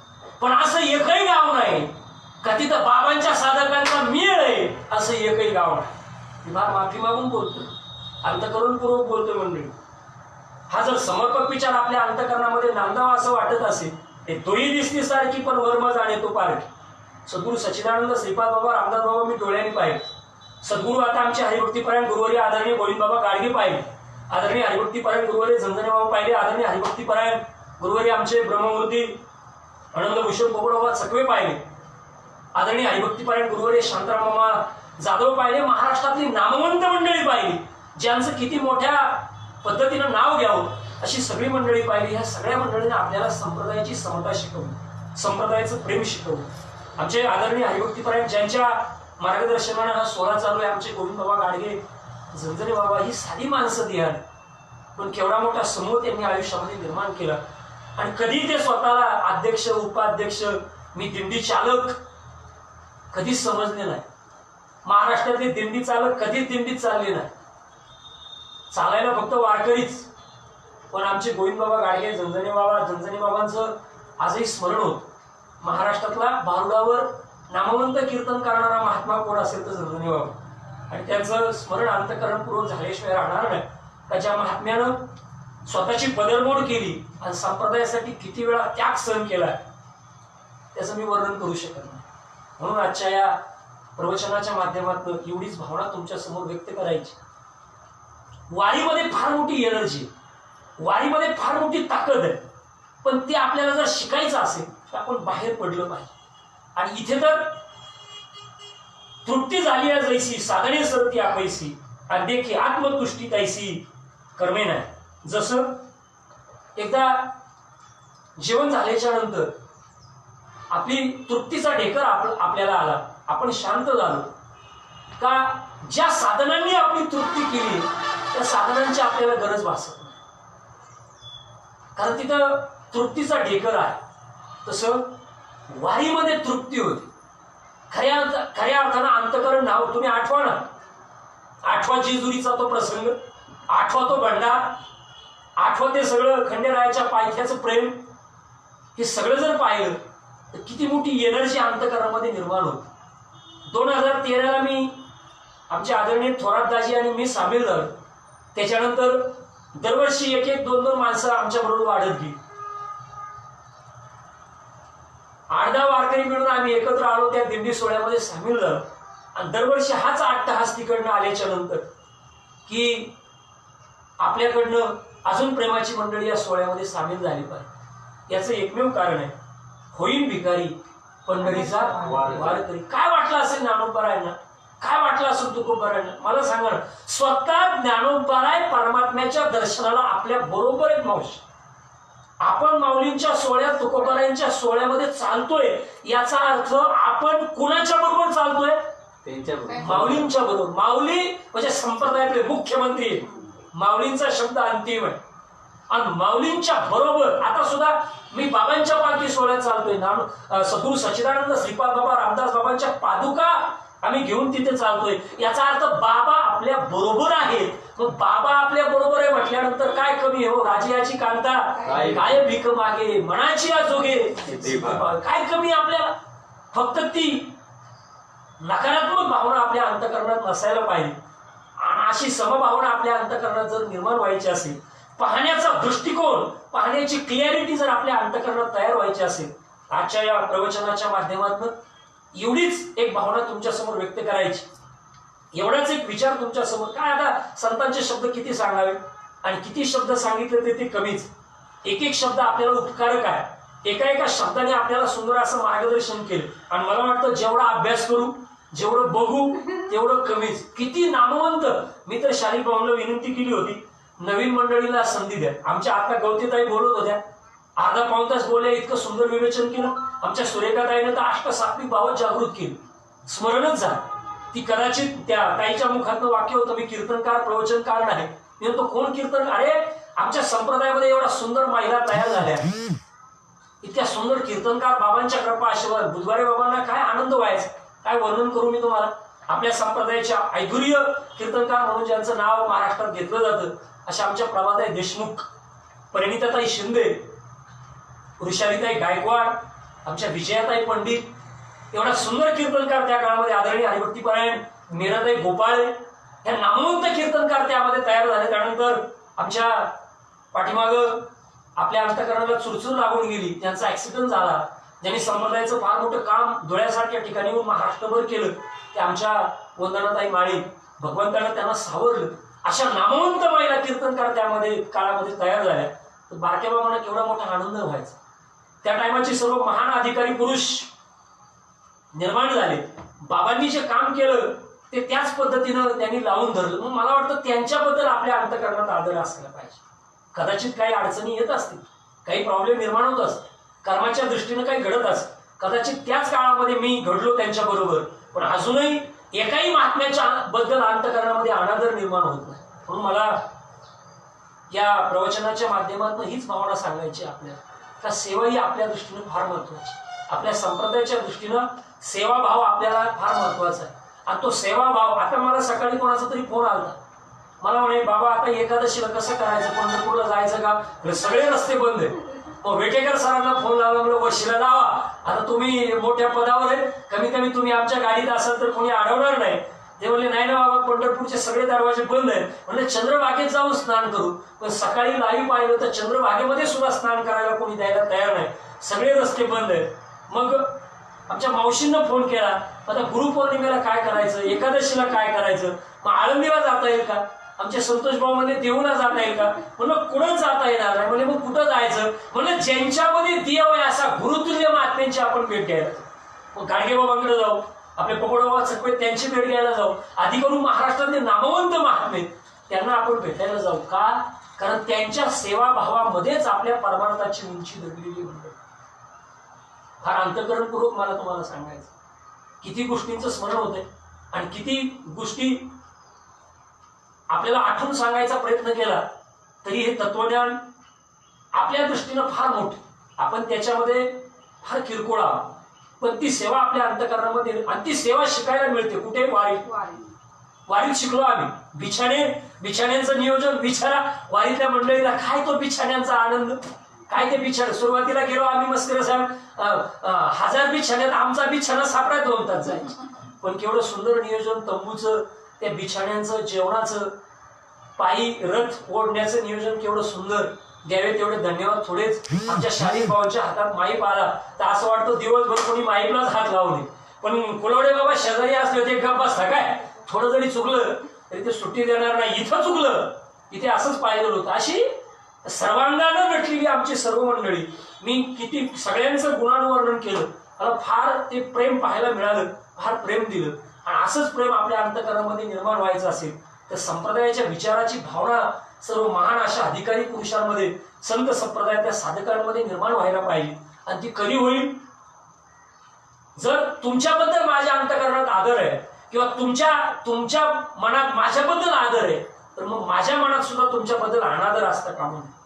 पण असं एकही गाव नाही का तिथं बाबांच्या साधकांचा मेळ आहे, असं एकही गाव नाही. मी फार माफी मागून बोलतोय, अंतःकरणपूर्वक बोलतोय मंडळी. हा जर समर्पक विचार आपल्या अंतःकरणामध्ये नांदावा असं वाटत असेल, ते तोही दिसती सारखी पण वर्म जाणे तो पारखी. सद्गुरू सच्चिदानंद श्रीपाद बाबा, रामदास बाबा मी डोळ्यांनी पाहिले. सद्गुरू आता आमचे हरिभक्तीपरायण गुरुवारी आदरणीय गोविंद बाबा गाडगे पाहिले, आदरणीय हरिभक्तीपरायण गुरुवारी झंझणे बाबा पाहिले, आदरणीय हरिभक्तीपरायण गुरुवारी आमचे ब्रह्ममूर्ती आनंदभूषण पोपट बाबा सकवे पाहिले, आदरणीय हरिभक्तीपरायण गुरुवारी शांताराम मामा जाधव पाहिले. महाराष्ट्रातली नामवंत मंडळी पाहिली, ज्यांचं किती मोठ्या पद्धतीनं नाव घ्यावं अशी सगळी मंडळी पाहिली. ह्या सगळ्या मंडळींना आपल्याला संप्रदायाची समता शिकवली, संप्रदायाचं प्रेम शिकवलं. आमचे आदरणीय हरिभक्तीपरायण ज्यांच्या मार्गदर्शनानं हा सोहळा चालू आहे, आमचे गोविंद बाबा गाडगे, झंझणे बाबा, ही साधी माणसं ध्यान, पण केवढा मोठा समूह त्यांनी आयुष्यामध्ये निर्माण केला. आणि कधी ते स्वतःला अध्यक्ष, उपाध्यक्ष, मी दिंडी चालक कधीच समजले नाही. महाराष्ट्रातले दिंडी चालक कधीच दिंडीत चालले नाही, चालायला फक्त वारकरीच. पण आमचे गोविंद बाबा गाडगे, झंझणे बाबांचं आजही स्मरण होत. महाराष्ट्रातला भारुडावर नामवंत कीर्तन करणारा महात्मा कोण असेल तर झंझणे बाबा. आणि त्यांचं स्मरण अंतःकरणपूर्वक झाल्याशिवाय राहणार नाही. त्याच्या महात्म्यानं स्वतःची बदलमोड केली आणि संप्रदायासाठी किती वेळा त्याग सहन केला त्याचं मी वर्णन करू शकत नाही. म्हणून आजच्या या प्रवचनाच्या माध्यमातून एवढीच भावना तुमच्या समोर व्यक्त करायची. वारीमध्ये फार मोठी एनर्जी, वारीमध्ये फार मोठी ताकद आहे, पण ती आपल्याला जर शिकायचं असेल तर आपण बाहेर पडलं पाहिजे. आणि इथे तर तृप्ती झाली आहे जैसी, साधने सरती आपैसी, आणि देखी आत्मतुष्टी तैसी कर्मे नाही. जसं एकदा जेवण झाल्याच्या नंतर आपली तृप्तीचा ढेकर आपल्याला आला, आपण शांत झालो का, ज्या साधनांनी आपली तृप्ती केली त्या साधनांची आपल्याला गरज भासत नाही, कारण तिथं तृप्तीचा ढेकर आहे. तसं वारीमध्ये तृप्ती होती. खऱ्या अर्थानं अंतःकरण नाव तुम्ही आठवा ना, आठवा जेजुरीचा तो प्रसंग, आठवा तो भंडार, आठवा ते सगळं खंडेरायाच्या पायथ्याचं प्रेम. हे सगळं जर पाहिलं तर किती मोठी एनर्जी अंतःकरणामध्ये निर्माण होती. 2013ला मी, आमचे आदरणीय थोरातदाजी आणि मी सामील झालो. त्याच्यानंतर दरवर्षी एक एक दोन दोन माणसं आमच्या बरोबर वाढत गेली. 8-10 वारकरी मिळून आम्ही एकत्र आलो, त्या दिंडी सोहळ्यामध्ये सामील झालो. आणि दरवर्षी हाच अट्टहास तिकडनं आल्याच्या नंतर की आपल्याकडनं अजून प्रेमाची मंडळी या सोहळ्यामध्ये सामील झाली पाहिजे. याचं एकमेव कारण आहे, होईन भिकारी पंढरीचा वारकरी. काय वाटलं असेल ज्ञानोबारायांना, काय वाटलं असेल तुकोबारायांना, मला सांगा ना. स्वतः ज्ञानोबाराय परमात्म्याच्या दर्शनाला आपल्या बरोबर आहेत मावशी. आपण माऊलींच्या सोहळ्यात, तुकोबारायांच्या सोहळ्यामध्ये चालतोय, याचा अर्थ आपण कुणाच्या बरोबर चालतोय? माऊलींच्या बरोबर. माऊली म्हणजे संप्रदायातले मुख्यमंत्री. माऊलींचा शब्द अंतिम आहे. आणि माऊलींच्या बरोबर आता सुद्धा मी बाबांच्या पालखी सोहळ्यात चालतोय. सद्गुरू सच्चिदानंद श्रीपाद बाबा, रामदास बाबांच्या पादुका आम्ही घेऊन तिथे चालतोय. याचा अर्थ बाबा आपल्या बरोबर आहेत. मग बाबा आपल्या बरोबर आहे म्हटल्यानंतर काय कमी हो? राजियाची कांता काय भीक मागे, मनाची जोगे, काय कमी आपल्याला? फक्त ती नकारात्मक भावना आपल्या अंतःकरणात नसायला पाहिजे. आणि अशी समभावना आपल्या अंतःकरणात जर निर्माण व्हायची असेल, पाहण्याचा दृष्टिकोन, पाहण्याची क्लिअरिटी जर आपल्या अंतःकरणात तयार व्हायची असेल, आजच्या या प्रवचनाच्या माध्यमातून एवढीच एक भावना तुमच्या समोर व्यक्त करायची, एवढाच एक विचार तुमच्या समोर. काय आता संतांचे शब्द किती सांगावे आणि किती शब्द सांगितले ते कमीच. एक एक शब्द आपल्याला उपकारक आहे. एका एका शब्दाने आपल्याला सुंदर असं मार्गदर्शन केलं. आणि मला वाटतं जेवढा अभ्यास करू, जेवढं बघू तेवढं कमीच. किती नामवंत. मी तर शाली भाऊंना विनंती केली होती, नवीन मंडळीला संधी द्या. आमच्या आता गवतीताई बोलत होत्या, अर्धा पाऊण तास बोलल्या, इतकं सुंदर विवेचन केलं. आमच्या सुरेखाताईनं तर अष्टसात्विक भाव जागृत केली, स्मरणच झालं. ती कदाचित त्या ताईच्या मुखातनं वाक्य होतं, मी कीर्तनकार प्रवचनकार नाही. मी तो कोण कीर्तन? अरे आमच्या संप्रदायामध्ये एवढा सुंदर महिला तयार झाल्या, इतक्या सुंदर कीर्तनकार, बाबांच्या कृपा आशीर्वाद. बुधवारी बाबांना काय आनंद व्हायचा, काय वर्णन करू मी तुम्हाला. आपल्या संप्रदायाच्या ऐधुर्य कीर्तनकार म्हणून ज्यांचं नाव महाराष्ट्रात घेतलं जातं, अशा आमच्या प्रभाताई देशमुख, परिणिताताई शिंदे, वृषालीताई गायकवाड, आमच्या विजयाताई पंडित, एवढा सुंदर कीर्तनकार त्या काळामध्ये, आदरणीय हरिभक्तीपरायण मीराताई गोपाळे, या नामवंत कीर्तनकार त्यामध्ये तयार झाले. त्यानंतर आमच्या पाठीमाग आपल्या अंतःकरणाला चुरचूर लागून गेली, त्यांचा ऍक्सिडेंट झाला, ज्यांनी संप्रदायाचं फार मोठं काम धुळ्यासारख्या ठिकाणी महाराष्ट्रभर केलं, ते आमच्या वंदनाताई माळी. भगवंतानं त्यांना सावरलं. अशा नामवंत महिला कीर्तनकार त्यामध्ये काळामध्ये तयार झाल्या. तर बारक्या बाबांना केवढा मोठा आनंद व्हायचा. त्या टायमाचे सर्व महान अधिकारी पुरुष निर्माण झाले. बाबांनी जे काम केलं ते त्याच पद्धतीनं त्यांनी लावून धरलं. मग मला वाटतं त्यांच्याबद्दल आपल्या अंतःकरणात आदर असायला पाहिजे. कदाचित काही अडचणी येत असतील, काही प्रॉब्लेम निर्माण होत असतील, कर्माच्या दृष्टीनं काही घडत असत, कदाचित त्याच काळामध्ये मी घडलो त्यांच्या बरोबर, पण अजूनही एकाही महात्म्याच्या बद्दल अंतःकरणामध्ये अनादर निर्माण होत नाही. म्हणून मला या प्रवचनाच्या माध्यमातून हीच भावना सांगायची आपल्याला, का सेवा ही आपल्या दृष्टीनं फार महत्वाची. आपल्या संप्रदायाच्या दृष्टीनं सेवाभाव आपल्याला फार महत्वाचा आहे. आणि तो सेवाभाव, आता मला सकाळी कोणाचा तरी फोन आला, मला म्हणे बाबा आता एकादशीला कसं करायचं, पंढरपूरला जायचं का, सगळे रस्ते बंद आहे. मग वेटेकर सरांना फोन लावला, म्हणलं वशिला लावा, आता तुम्ही मोठ्या पदावर आहे, कमी कमी तुम्ही आमच्या गाडीत असाल तर कोणी अडवणार नाही. ते म्हणले नाही ना बाबा, पंढरपूरचे सगळे दरवाजे बंद आहेत. म्हणजे चंद्रभागेत जाऊन स्नान करू. पण सकाळी लाईव्ह पाहिलं तर चंद्रभागेमध्ये सुद्धा स्नान करायला कोणी द्यायला तयार नाही, सगळे रस्ते बंद आहेत. मग आमच्या मावशींना फोन केला, आता गुरुपौर्णिमेला काय करायचं, एकादशीला काय करायचं, मग आळंदीला जाता येईल का? आमचे संतोष भाऊ म्हणजे देऊला जाता येईल का? म्हणलं कुठं जाता येणार नाही. म्हणजे मग कुठं जायचं? म्हणलं ज्यांच्यामध्ये देव आहे असा गुरुतुल्य महात्म्यांची आपण भेट घ्यायला. मग गाडगे बाबांकडे जाऊ, आपले पकोडबाबा चकवे त्यांची भेट घ्यायला जाऊ, आधी करून महाराष्ट्रातले नामवंत महात्मे त्यांना आपण भेटायला जाऊ. का? कारण त्यांच्या सेवाभावामध्येच आपल्या परमार्थाची उंची दडलेली म्हणते. फार अंतःकरणपूर्वक मला तुम्हाला सांगायचं, किती गोष्टींचं स्मरण होतंय आणि किती गोष्टी आपल्याला आठवून सांगायचा प्रयत्न केला तरी हे तत्वज्ञान आपल्या दृष्टीनं फार मोठं, आपण त्याच्यामध्ये फार किरकोळ आहोत. पण ती सेवा आपल्या अंतःकरणामध्ये, आणि ती सेवा शिकायला मिळते कुठे? वारीत शिकलो आम्ही. बिछाण्यांचं नियोजन विचारा वारीतल्या मंडळीला, काय तो बिछाण्यांचा आनंद, काय ते बिछाणे. सुरुवातीला गेलो आम्ही मस्कर साहेब, 1000 बिछाण्यात आमचा बिछाणा सापडा 2 तास जायचे. पण केवढं सुंदर नियोजन, तंबूचं, त्या बिछाण्यांचं, जेवणाचं, पायी रथ ओढण्याचं नियोजन केवढं सुंदर. द्यावे तेवढे धन्यवाद थोडेच. आमच्या शालिक भावांच्या हातात माईप आला तर असं वाटतं दिवसभर कोणी माईपलाच हात लावले. पण कुलवडे बाबा शेजारी असले होते, गप्प बसता काय, थोडं जरी चुकलं तरी ते सुट्टी देणार नाही. इथं चुकलं इथे असंच पाहिलं होतं. अशी सर्वांगानं नटलेली आमची सर्व मंडळी. मी किती सगळ्यांचं गुणानुवर्णन केलं, मला फार ते प्रेम पाहायला मिळालं, फार प्रेम दिलं. आणि असंच प्रेम आपल्या अंतःकरणामध्ये निर्माण व्हायचं असेल तर संप्रदायाच्या विचाराची भावना सर्व महान अशा अधिकारी पुरुषांमध्ये, संत संप्रदायातल्या साधकांमध्ये निर्माण व्हायला पाहिजे. आणि ती कधी होईल? जर तुमच्याबद्दल माझ्या अंतःकरणात आदर आहे किंवा तुमच्या मनात माझ्याबद्दल आदर आहे तर मग माझ्या मनात सुद्धा तुमच्याबद्दल अनादर असता कामा नये.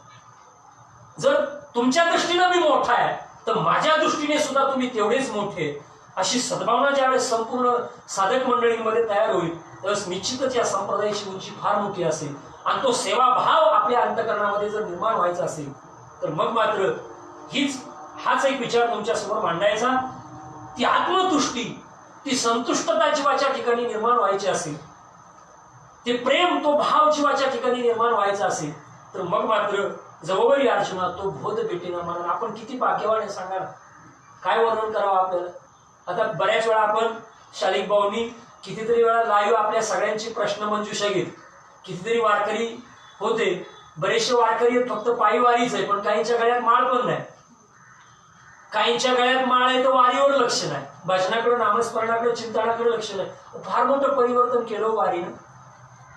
जर तुमच्या दृष्टीनं मी मोठा आहे तर माझ्या दृष्टीने सुद्धा तुम्ही तेवढेच मोठे, अशी सद्भावना ज्यावेळेस संपूर्ण साधक मंडळींमध्ये तयार होईल त्यावेळेस निश्चितच या संप्रदायाची उंची फार मोठी असेल. आणि तो सेवाभाव आपल्या अंतःकरणामध्ये जर निर्माण व्हायचा असेल तर मग मात्र हाच एक विचार तुमच्या समोर मांडायचा. ती आत्मतुष्टी, ती संतुष्टता जीवाच्या ठिकाणी निर्माण व्हायची असेल, ते प्रेम, तो भाव जीवाच्या ठिकाणी निर्माण व्हायचा असेल तर मग मात्र जवळी अर्जुना तो बोध भेटेना म्हणून आपण किती भाग्यवान आहे सांगा. काय वर्णन करावं आपल्याला. आता बऱ्याच वेळा आपण शालिक भाऊंनी कितीतरी वेळा लाईव्ह आपल्या सगळ्यांची प्रश्न मंजुषा घेत, कितीतरी वारकरी होते, बरेचसे वारकरी फक्त पायी वारीच आहे पण काहींच्या गळ्यात माळ पण नाही, काहींच्या गळ्यात माळ आहे तर वारीवर लक्ष नाही, भजनाकडे, नामस्मरणाकडे, चिंतनाकडे लक्ष नाही. फार मोठं परिवर्तन केलं वारीनं.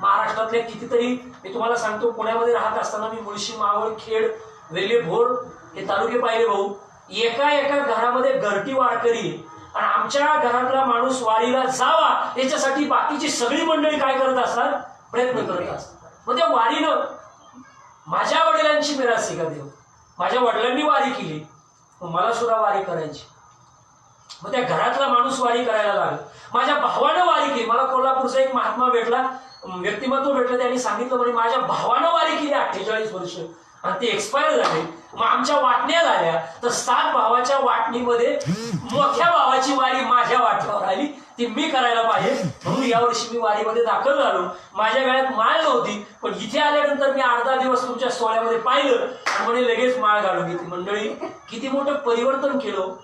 महाराष्ट्रातल्या कितीतरी, मी तुम्हाला सांगतो, पुण्यामध्ये राहत असताना मी मुळशी, मावळ, खेड, वेल्हे, भोर हे तालुके पाहिले भाऊ. एका एका घरामध्ये घरटी वारकरी आणि आमच्या घरातला माणूस वारीला जावा याच्यासाठी बाकीची सगळी मंडळी काय करत असतात? प्रयत्न करत असतात. मग त्या वारीनं माझ्या वडिलांची मिरासी का देव, माझ्या वडिलांनी वारी केली, मला सुद्धा वारी करायची. मग त्या घरातला माणूस वारी करायला लागला. माझ्या भावानं वारी केली. मला कोल्हापूरचा एक महात्मा भेटला, व्यक्तिमत्व भेटलं, त्यांनी सांगितलं म्हणे माझ्या भावानं वारी केली 48 वर्ष आणि ते एक्सपायर झाले. मग आमच्या वाटण्या झाल्या तर 7 भावाच्या वाटणीमध्ये मोठ्या भावाची वारी माझ्या वाट्यावर आली, ती मी करायला पाहिजे. म्हणून यावर्षी मी वारीमध्ये दाखल झालो. माझ्या गळ्यात माळ नव्हती पण इथे आल्यानंतर मी 8-10 दिवस तुमच्या सोहळ्यामध्ये पाहिलं आणि म्हणे लगेच माळ घालून घेतली. मंडळी किती मोठं परिवर्तन केलं.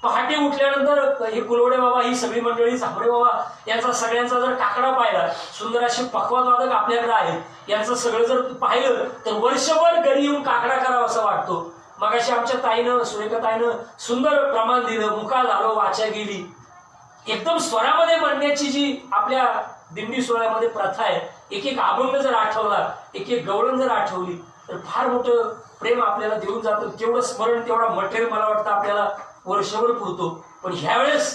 पहाटे उठल्यानंतर हे कुलवडे बाबा, ही सगळी मंडळी, झांबडे बाबा यांचा सगळ्यांचा जर काकडा पाहिला, सुंदर असे पक्वादवादक आपल्याकडे आहेत, यांचं सगळं जर पाहिलं तर वर्षभर घरी येऊन काकडा करावा असं वाटतो. मग अशी आमच्या ताईनं, सुरेखा ताईनं सुंदर प्रमाण दिलं, मुका झालो, वाचा गेली. एकदम स्वरामध्ये म्हणण्याची जी आपल्या दिंडी सोहळ्यामध्ये प्रथा आहे, एक एक अभंग जर आठवला, एक एक गवळण जर आठवली तर फार मोठं प्रेम आपल्याला देऊन जातं. तेवढं स्मरण, तेवढा मटेरियल मला वाटतं आपल्याला वर्षभर पुरतो. पण ह्यावेळेस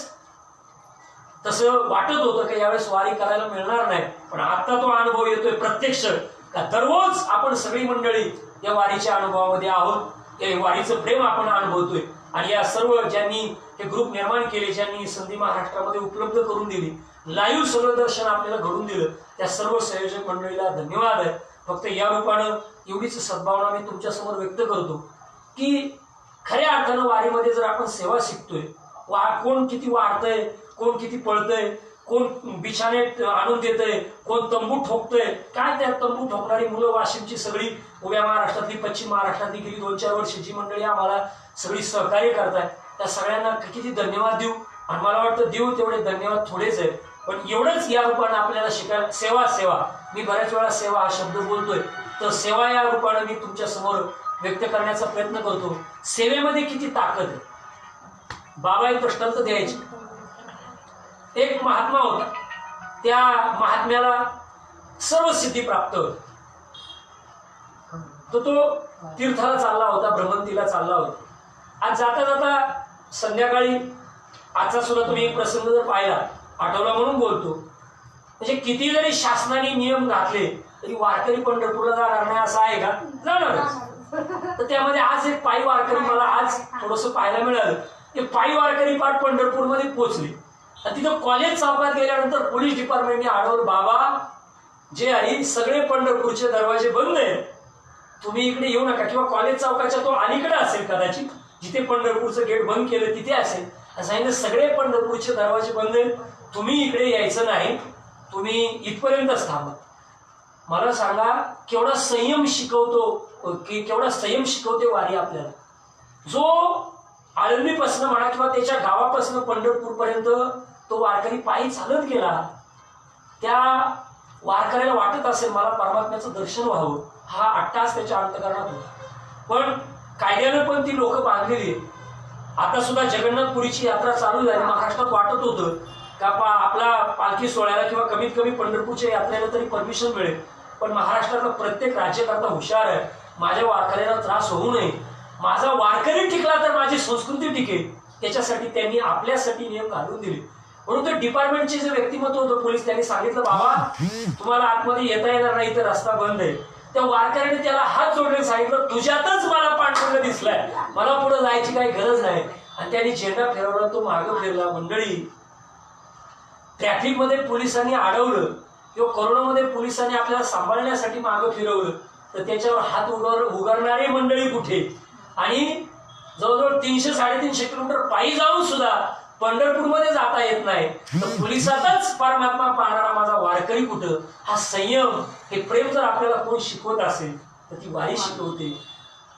तसं वाटत होतं की यावेळेस वारी करायला मिळणार नाही, पण आता तो अनुभव येतोय प्रत्यक्ष. का दररोज आपण सगळी मंडळी या वारीच्या अनुभवामध्ये आहोत, या वारीचं प्रेम आपण अनुभवतोय. आणि या सर्व ज्यांनी हे ग्रुप निर्माण केले, ज्यांनी संधी महाराष्ट्रामध्ये उपलब्ध करून दिली, लाईव्ह सगळं दर्शन आपल्याला घडून दिलं, त्या सर्व संयोजक मंडळीला धन्यवाद आहे. फक्त या रूपानं एवढीच सद्भावना मी तुमच्यासमोर व्यक्त करतो की खऱ्या अर्थानं वारीमध्ये जर आपण सेवा शिकतोय, कोण किती वाढतंय, कोण किती पळतंय, कोण बिछाने आणून देतंय, कोण तंबू ठोकतंय, काय त्या तंबू ठोकणारी मुलं वाशिमची सगळी, उभ्या महाराष्ट्रातली, पश्चिम महाराष्ट्रातली गेली 2-4 वर्षाची मंडळी आम्हाला सगळी सहकार्य करताय, त्या सगळ्यांना किती धन्यवाद देऊ. आणि मला वाटतं देऊ तेवढे धन्यवाद थोडेच आहे. पण एवढंच या रूपानं आपल्याला शिकायला, सेवा, मी बऱ्याच वेळा सेवा हा शब्द बोलतोय, तर सेवा या रूपानं मी तुमच्या समोर व्यक्त करण्याचा प्रयत्न करतो. सेवेमध्ये किती ताकद आहे. बाबा एक दृष्टांत द्यायचे. एक महात्मा होता, त्या महात्म्याला सर्व सिद्धी प्राप्त होती. तो तीर्थाला चालला होता, भ्रमंतीला चालला होता. आज जाता जाता संध्याकाळी, आजचा सुद्धा तुम्ही एक प्रसंग जर पाहिला, आठवला म्हणून बोलतो, म्हणजे किती जरी शासनाने नियम घातले तरी वारकरी पंढरपूरला जाणार नाही असं आहे का? जाणारच. तर त्यामध्ये आज एक पायी वारकरी मला आज थोडंसं पाहायला मिळालं. ते पायी वारकरी पाठ पंढरपूरमध्ये पोहोचले. तिथं कॉलेज चौकात गेल्यानंतर पोलीस डिपार्टमेंटने अडवलं, बाबा जे आहे सगळे पंढरपूरचे दरवाजे बंद आहेत, तुम्ही इकडे येऊ नका. किंवा कॉलेज चौकाच्या तो अलीकडे असेल कदाचित, जिथे पंढरपूरचं गेट बंद केलं तिथे असेल. सांगितलं सगळे पंढरपूरचे दरवाजे बंद आहेत, तुम्ही इकडे यायचं नाही, तुम्ही इथपर्यंतच थांबा. मला सांगा केवढा संयम शिकवतो, केवढा संयम शिकवते वारी आपल्याला. जो आळंदीपासून म्हणा किंवा त्याच्या गावापासून पंढरपूर पर्यंत तो वारकरी पायी चालत गेला, त्या वारकऱ्याला वाटत असेल मला परमात्म्याचं दर्शन व्हावं, हा अट्टास त्याच्या अंतकरणात होता. पण कायद्यानं पण ती लोक बांधलेली. आता सुद्धा जगन्नाथपुरीची यात्रा चालू झाली. महाराष्ट्रात वाटत होतं का आपला पालखी सोहळ्याला किंवा कमीत कमी पंढरपूरच्या यात्रेला तरी परमिशन मिळेल. पण महाराष्ट्रातला प्रत्येक राज्यकर्ता हुशार आहे. माझ्या वारकऱ्याला त्रास होऊ नये, माझा वारकरी टिकला तर माझी संस्कृती टिकेल, त्याच्यासाठी त्यांनी आपल्यासाठी नियम घालून दिले. म्हणून ते डिपार्टमेंटचे जे व्यक्तिमत्व होतं पोलीस, त्यांनी सांगितलं बाबा तुम्हाला आतमध्ये येता येणार नाही, तर रस्ता बंद आहे. त्या वारकऱ्याने त्याला हात जोडले, सांगितलं तुझ्यातच मला पांडुरंग दिसलाय, मला पुढे जायची काही गरज नाही. आणि त्यांनी झेंडा फिरवला, तो मागं फिरला. मंडळी, ट्रॅफिक मध्ये पोलिसांनी अडवलं किंवा कोरोनामध्ये पोलिसांनी आपल्याला सांभाळण्यासाठी मागं फिरवलं, तर त्याच्यावर हात उगारणारी मंडळी कुठे? आणि जवळजवळ 300-350 किलोमीटर पायी जाऊन सुद्धा पंढरपूरमध्ये जाता येत नाही, तर पोलिसातच परमात्मा पाहणारा माझा वारकरी कुठं? हा संयम, हे प्रेम जर आपल्याला कोण शिकवत असेल तर ती वारी शिकवते.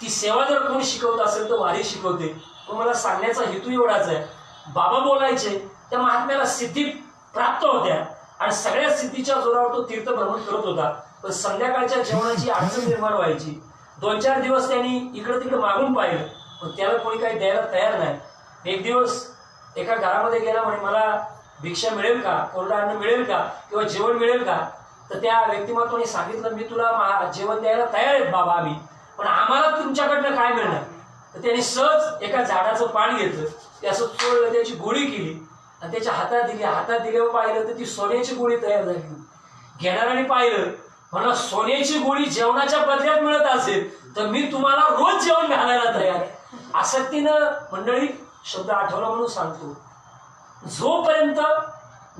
ती सेवा जर कोण शिकवत असेल तर वारी शिकवते. पण मला सांगण्याचा हेतू एवढाच आहे, बाबा बोलायचे त्या महात्म्याला सिद्धी प्राप्त होत्या आणि सगळ्या सिद्धीच्या जोरावर तो तीर्थ भ्रमण करत होता. पण संध्याकाळच्या जेवणाची अडचण निर्माण व्हायची. 2-4 दिवस त्यांनी इकडं तिकडं मागून पाहिलं, पण त्याला कोणी काही द्यायला तयार नाही. एक दिवस एका घरामध्ये गेला, म्हणे मला भिक्षा मिळेल का, कोरडं अन्न मिळेल का, किंवा जेवण मिळेल का? तर त्या व्यक्तिमत्वाने सांगितलं मी तुला जेवण द्यायला तयार आहेत बाबा आम्ही, पण आम्हाला तुमच्याकडनं काय मिळणार? तर त्यांनी सहज एका झाडाचं पान घेतलं, ते असं चोळलं, त्याची गोळी केली आणि त्याच्या हातात दिली. हातात दिल्यावर पाहिलं तर ती सोन्याची गोळी तयार झाली. घेणाऱ्याने पाहिलं, म्हणा सोन्याची गोळी जेवणाच्या बदल्यात मिळत असेल तर मी तुम्हाला रोज जेवण घालायला तयार. आसक्तीनं मंडळी शब्द आठवला म्हणून सांगतो, जोपर्यंत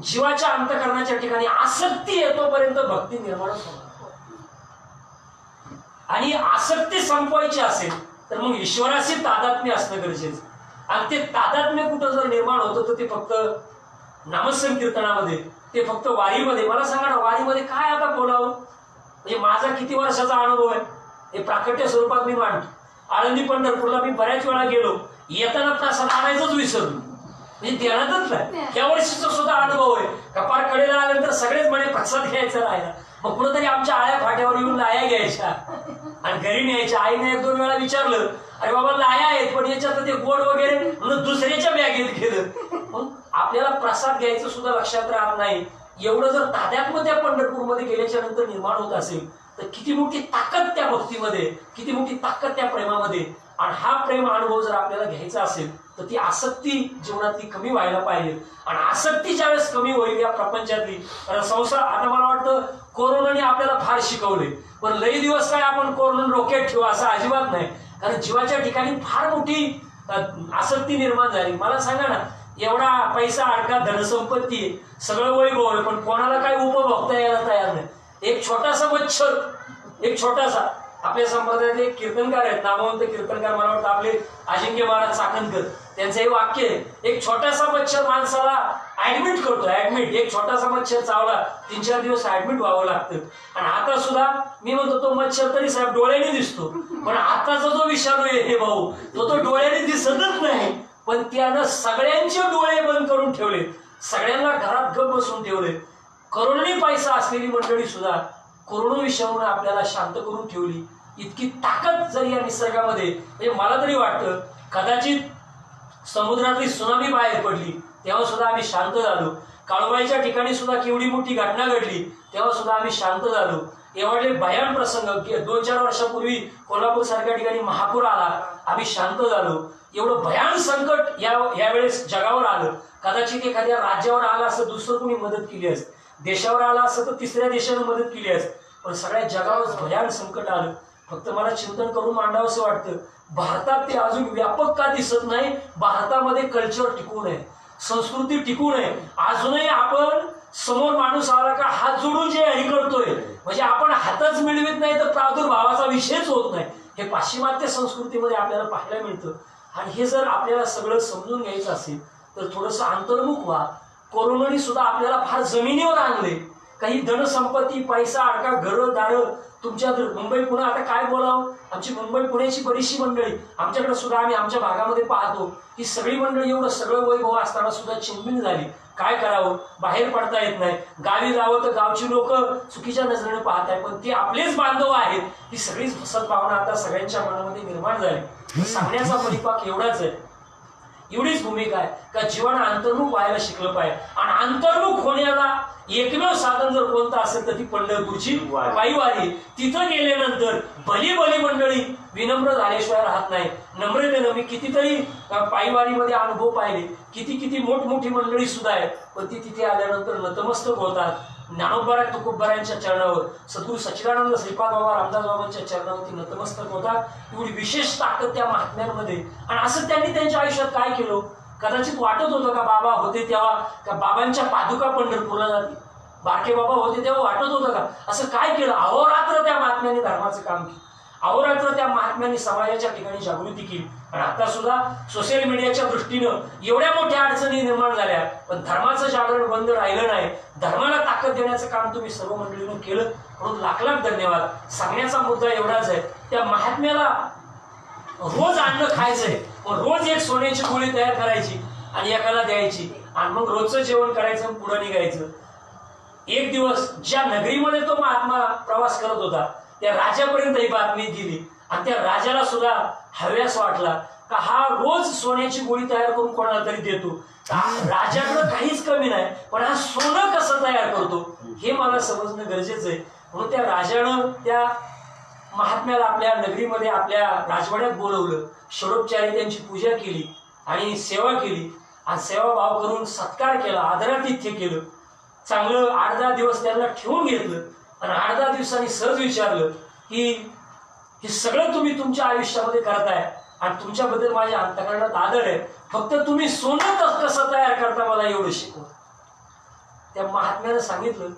जीवाच्या अंतःकरणाच्या ठिकाणी आसक्ती आहे तोपर्यंत भक्ती निर्माणच होणार. आणि आसक्ती संपवायची असेल तर मग ईश्वराशी तादात्म्य असणं गरजेचं. आणि ते तादात्म्य कुठं जर निर्माण होतं तर ते फक्त नामसंकीर्तनामध्ये, ते फक्त वारीमध्ये. मला सांगा ना, वारीमध्ये काय आता बोलावं? म्हणजे माझा किती वर्षाचा अनुभव आहे हे प्राकट्य स्वरूपात मी मांडतो. आळंदी पंढरपूरला मी बऱ्याच वेळा गेलो, येताना प्रसाद आणायचंच विसरलो, म्हणजे देण्यातच नाही. या वर्षीचा सुद्धा अनुभव आहे. कपार कडेला आल्यानंतर सगळेच म्हणे प्रसाद घ्यायचा राहिला, मग कुठंतरी आमच्या आया फाट्यावर येऊन लाया घ्यायच्या आणि घरी न्यायच्या. आईने 1-2 वेळा विचारलं, अरे बाबा लाया आहेत पण याच्यात ते गोड वगैरे, म्हणून दुसऱ्याच्या बॅगेत गेलं. मग आपल्याला प्रसाद घ्यायचं सुद्धा लक्षात राहत नाही. एवढं जर तादात्म्य त्या पंढरपूरमध्ये गेल्याच्या नंतर निर्माण होत असेल तर किती मोठी ताकद त्या भक्तीमध्ये, किती मोठी ताकद त्या प्रेमामध्ये. आणि हा प्रेम अनुभव जर आपल्याला घ्यायचा असेल तर ती आसक्ती जीवनातली कमी व्हायला पाहिजे. आणि आसक्ती ज्यावेळेस कमी होईल या प्रपंचातली, संसार, आता मला वाटतं कोरोनाने आपल्याला फार शिकवले, पण लई दिवस काय आपण कोरोना रोकेट ठेवू असं अजिबात नाही. कारण जीवाच्या ठिकाणी फार मोठी आसक्ती निर्माण झाली. मला सांगा ना, एवढा पैसा अडका, धनसंपत्ती आहे, सगळं वैभव आहे, पण कोणाला काही उपभोगता यायला तयार नाही. एक छोटासा मच्छर, एक छोटासा, आपल्या संप्रदायातले एक कीर्तनकार आहेत, नामवंत कीर्तनकार, मला वाटतं आपले अजिंक्य महाराज चाकणकर, त्यांचं हे वाक्य आहे, एक छोटासा मच्छर माणसाला ऍडमिट करतो. ऍडमिट, एक छोटासा मच्छर चावला 3-4 दिवस ऍडमिट व्हावं लागतं. आणि आता सुद्धा मी म्हणतो तो मच्छर तरी साहेब डोळ्याने दिसतो, पण आताचा जो विषाणू आहे हे भाऊ, तो डोळ्याने दिसतच नाही. पण त्यानं सगळ्यांचे डोळे बंद करून ठेवले, सगळ्यांना घरात गप बसून ठेवले. करोडोनी पैसा असलेली मंडळी सुद्धा कोरोना विषाणूने आपल्याला शांत करून ठेवली. इतकी ताकद जर या निसर्गामध्ये, म्हणजे मला तरी वाटतं कदाचित समुद्रातली सुनामी बाहेर पडली तेव्हा सुद्धा आम्ही शांत झालो. काळोबाईच्या ठिकाणी सुद्धा केवढी मोठी घटना घडली तेव्हा सुद्धा आम्ही शांत झालो. एवढे भयान प्रसंग 2-4 वर्षापूर्वी कोल्हापूर सारख्या ठिकाणी महापूर आला, आम्ही शांत झालो. एवढं भयान संकट यावेळेस जगावर आलं. कदाचित एखाद्या राज्यावर आलं असतं दुसरं कोणी मदत केली असते, देशावर आला असतं तर तिसऱ्या देशाने मदत केली असते, पण सगळ्या जगावर भयान संकट आलं. फक्त मला चिंतन करून मांडावं असं वाटतं, भारतात ते अजून व्यापक का दिसत नाही? भारतामध्ये कल्चर टिकून आहे, संस्कृती टिकून आहे. अजूनही आपण समोर माणूस आला का हात जोडून जे हे करतोय, म्हणजे आपण हातच मिळवित नाही तर प्रादुर्भावाचा विषयच होत नाही. हे पाश्चिमात्य संस्कृतीमध्ये आपल्याला पाहायला मिळतं. आणि हे जर आपल्याला सगळं समजून घ्यायचं असेल तर थोडंसं अंतर्मुख व्हा. कोरोनाने सुद्धा आपल्याला फार जमिनीवर आणले. काही धनसंपत्ती, पैसा अडका, घरं दारं तुमच्या मुंबई पुणे, आता काय बोलावं, आमची मुंबई पुण्याची बरीचशी मंडळी आमच्याकडे सुद्धा, आम्ही आमच्या भागामध्ये पाहतो ही सगळी मंडळी एवढं सगळं वैभव असताना सुद्धा चिंबिन झाली. काय करावं, बाहेर पडता येत नाही, गावी जावं तर गावची लोक चुकीच्या नजरेने पाहत आहे, पण ती आपलेच बांधव आहेत. ही सगळीच फसत भावना आता सगळ्यांच्या मनामध्ये निर्माण झाली. सांगण्याचा परिपाक एवढाच आहे, एवढीच भूमिका आहे का जीवानं अंतर्मुख व्हायला शिकलं पाहिजे. आणि अंतर्मुख होण्याला एकमेव साधन जर कोणतं असेल तर ती पंढरपूरची पायीवारी. तिथं गेल्यानंतर भली मंडळी विनम्र झाल्याशिवाय राहत नाही. नम्रतेनं मी कितीतरी पायीवारीमध्ये अनुभव पाहिले, किती मोठमोठी मंडळी सुद्धा आहेत, पण ती तिथे आल्यानंतर नतमस्तक होतात. ज्ञानोबा तुकोबरायांच्या चरणावर, सद्गुरू सच्चिदानंद श्रीपाद बाबा रामदास बाबांच्या चरणावरती नतमस्तक होतात. एवढी विशेष ताकद त्या महात्म्यांमध्ये. आणि असं त्यांनी त्यांच्या आयुष्यात काय केलं, कदाचित वाटत होतं का बाबा होते तेव्हा का बाबांच्या पादुका पंढरपूरला जातील, बारके बाबा होते तेव्हा वाटत होतं का, असं काय केलं. अहोरात्र त्या महात्म्यांनी धर्माचं काम केलं, अहोरात्र त्या महात्म्यांनी समाजाच्या ठिकाणी जागृती केली. आणि आता सुद्धा सोशल मीडियाच्या दृष्टीनं एवढ्या मोठ्या अडचणी निर्माण झाल्या, पण धर्माचं जागरण बंद राहिलं नाही. धर्माला ताकद देण्याचं काम तुम्ही सर्व मंडळीनं केलं, म्हणून लाख धन्यवाद. सांगण्याचा मुद्दा एवढाच आहे, त्या महात्म्याला रोज अन्न खायचंय, पण रोज एक सोन्याची गोळी तयार करायची आणि एकाला द्यायची, आणि मग रोजचं जेवण करायचं, पुढे निघायचं. एक दिवस ज्या नगरीमध्ये तो महात्मा प्रवास करत होता त्या राजापर्यंत ही बातमी गेली, आणि त्या राजाला सुद्धा हव्यास वाटला का हा रोज सोन्याची गोळी तयार करून कोणाला तरी देतो. राजाकडे काहीच कमी नाही, पण हा सोनं कसं तयार करतो हे मला समजणं गरजेचं आहे. म्हणून त्या राजानं त्या महात्म्याला आपल्या नगरीमध्ये, आपल्या राजवाड्यात बोलवलं, षडोपचारी त्यांची पूजा केली आणि सेवा केली, आणि सेवाभाव करून सत्कार केला, आदरातिथ्य केलं. चांगलं 8-10 दिवस त्यांना ठेवून घेतलं, आणि 8-10 दिवसांनी सहज विचारलं की हे सगळं तुम्ही तुमच्या आयुष्यामध्ये करताय आणि तुमच्याबद्दल माझ्या अंतःकरणात आदर आहे, फक्त तुम्ही सोनं कसं तयार करता मला एवढं शिकवा. त्या महात्म्यानं सांगितलं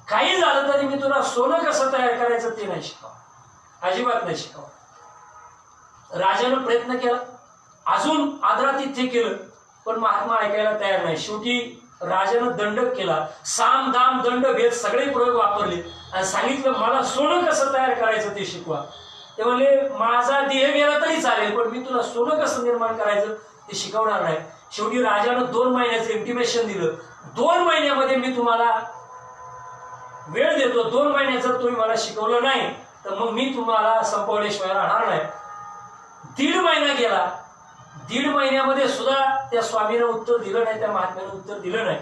काही झालं तरी मी तुला सोनं कसं तयार करायचं ते नाही शिकवा, अजिबात नाही शिकवा. राजानं प्रयत्न केला, अजून आदरातिथ्य केलं, पण महात्मा ऐकायला तयार नाही. शेवटी राजानं दंडक केला, साम दाम दंड भेद सगळे प्रयोग वापरले आणि सांगितलं मला सोनं कसं तयार करायचं ते शिकवा. ते म्हणले माझा देह गेला तरी चालेल, पण मी तुला सोनं कसं निर्माण करायचं ते शिकवणार नाही. शेवटी राजानं 2 महिन्याचं इंटिमेशन दिलं, 2 महिन्यामध्ये मी तुम्हाला वेळ देतो, 2 महिन्यात जर तुम्ही मला शिकवलं नाही तर मग मी तुम्हाला संपवल्याशिवाय राहणार नाही. 1.5 महिना गेला, 1.5 महिन्यामध्ये सुद्धा त्या स्वामीनं उत्तर दिलं नाही, त्या महात्म्यानं उत्तर दिलं नाही.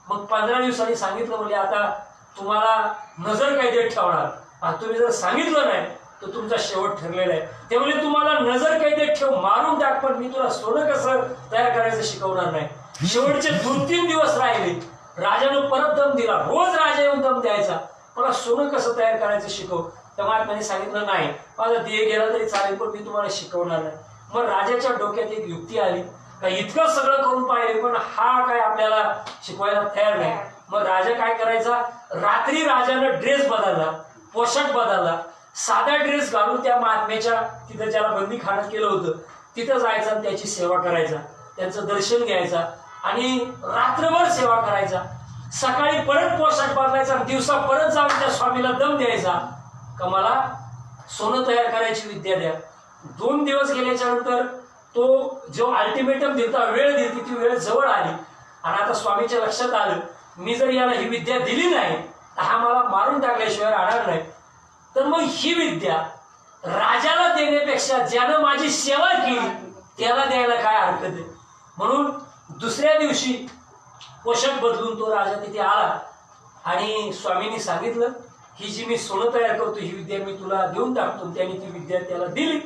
मग 15 दिवसांनी सांगितलं, म्हणजे आता तुम्हाला नजर कैदेत ठेवणार, आणि तुम्ही जर सांगितलं नाही तर तुमचा शेवट ठरलेला आहे. ते म्हणजे तुम्हाला नजर कैदेत ठेव, मारून टाक, पण मी तुला सोनं कसं तयार करायचं शिकवणार नाही. शेवटचे 2-3 दिवस राहिले, राजानं परत दम दिला, रोज राजा येऊन दम द्यायचा, मला सोनं कसं तयार करायचं शिकव. त्या महात्म्याने सांगितलं नाही, माझा देह गेला तरी चालेल, पण मी तुम्हाला शिकवणार नाही. मग राजाच्या डोक्यात एक युक्ती आली का इतकं सगळं करून पाहिले पण हा काय आपल्याला शिकवायला तयार नाही. मग राजा काय करायचा, रात्री राजानं ड्रेस बदलला, पोशाख बदलला, साधा ड्रेस घालून त्या महात्म्याच्या तिथं ज्याला बंदीखान्यात केलं होतं तिथं जायचा आणि त्याची सेवा करायचा, त्यांचं दर्शन घ्यायचा आणि रात्रभर सेवा करायचा. सकाळी परत पोशाख बदलायचा आणि दिवसा परत जाऊन त्या स्वामीला दम द्यायचा का मला सोनं तयार करायची विद्या द्या. 2 दिवस गेल्याच्या नंतर तो जो अल्टिमेटम दिलता, वेळ दिली, ती वेळ जवळ आली आणि आता स्वामीच्या लक्षात आलं मी जर याला ही विद्या दिली नाही तर हा मला मारून टाकल्याशिवाय राहणार नाही. तर मग ही विद्या राजाला देण्यापेक्षा ज्यानं माझी सेवा केली त्याला द्यायला काय हरकत आहे. म्हणून दुसऱ्या दिवशी पोशाख बदलून तो राजा तिथे आला आणि स्वामींनी सांगितलं ही जी मी सोनं तयार करतो ही विद्या मी तुला देऊन टाकतो. त्याने ती विद्या त्याला दिली.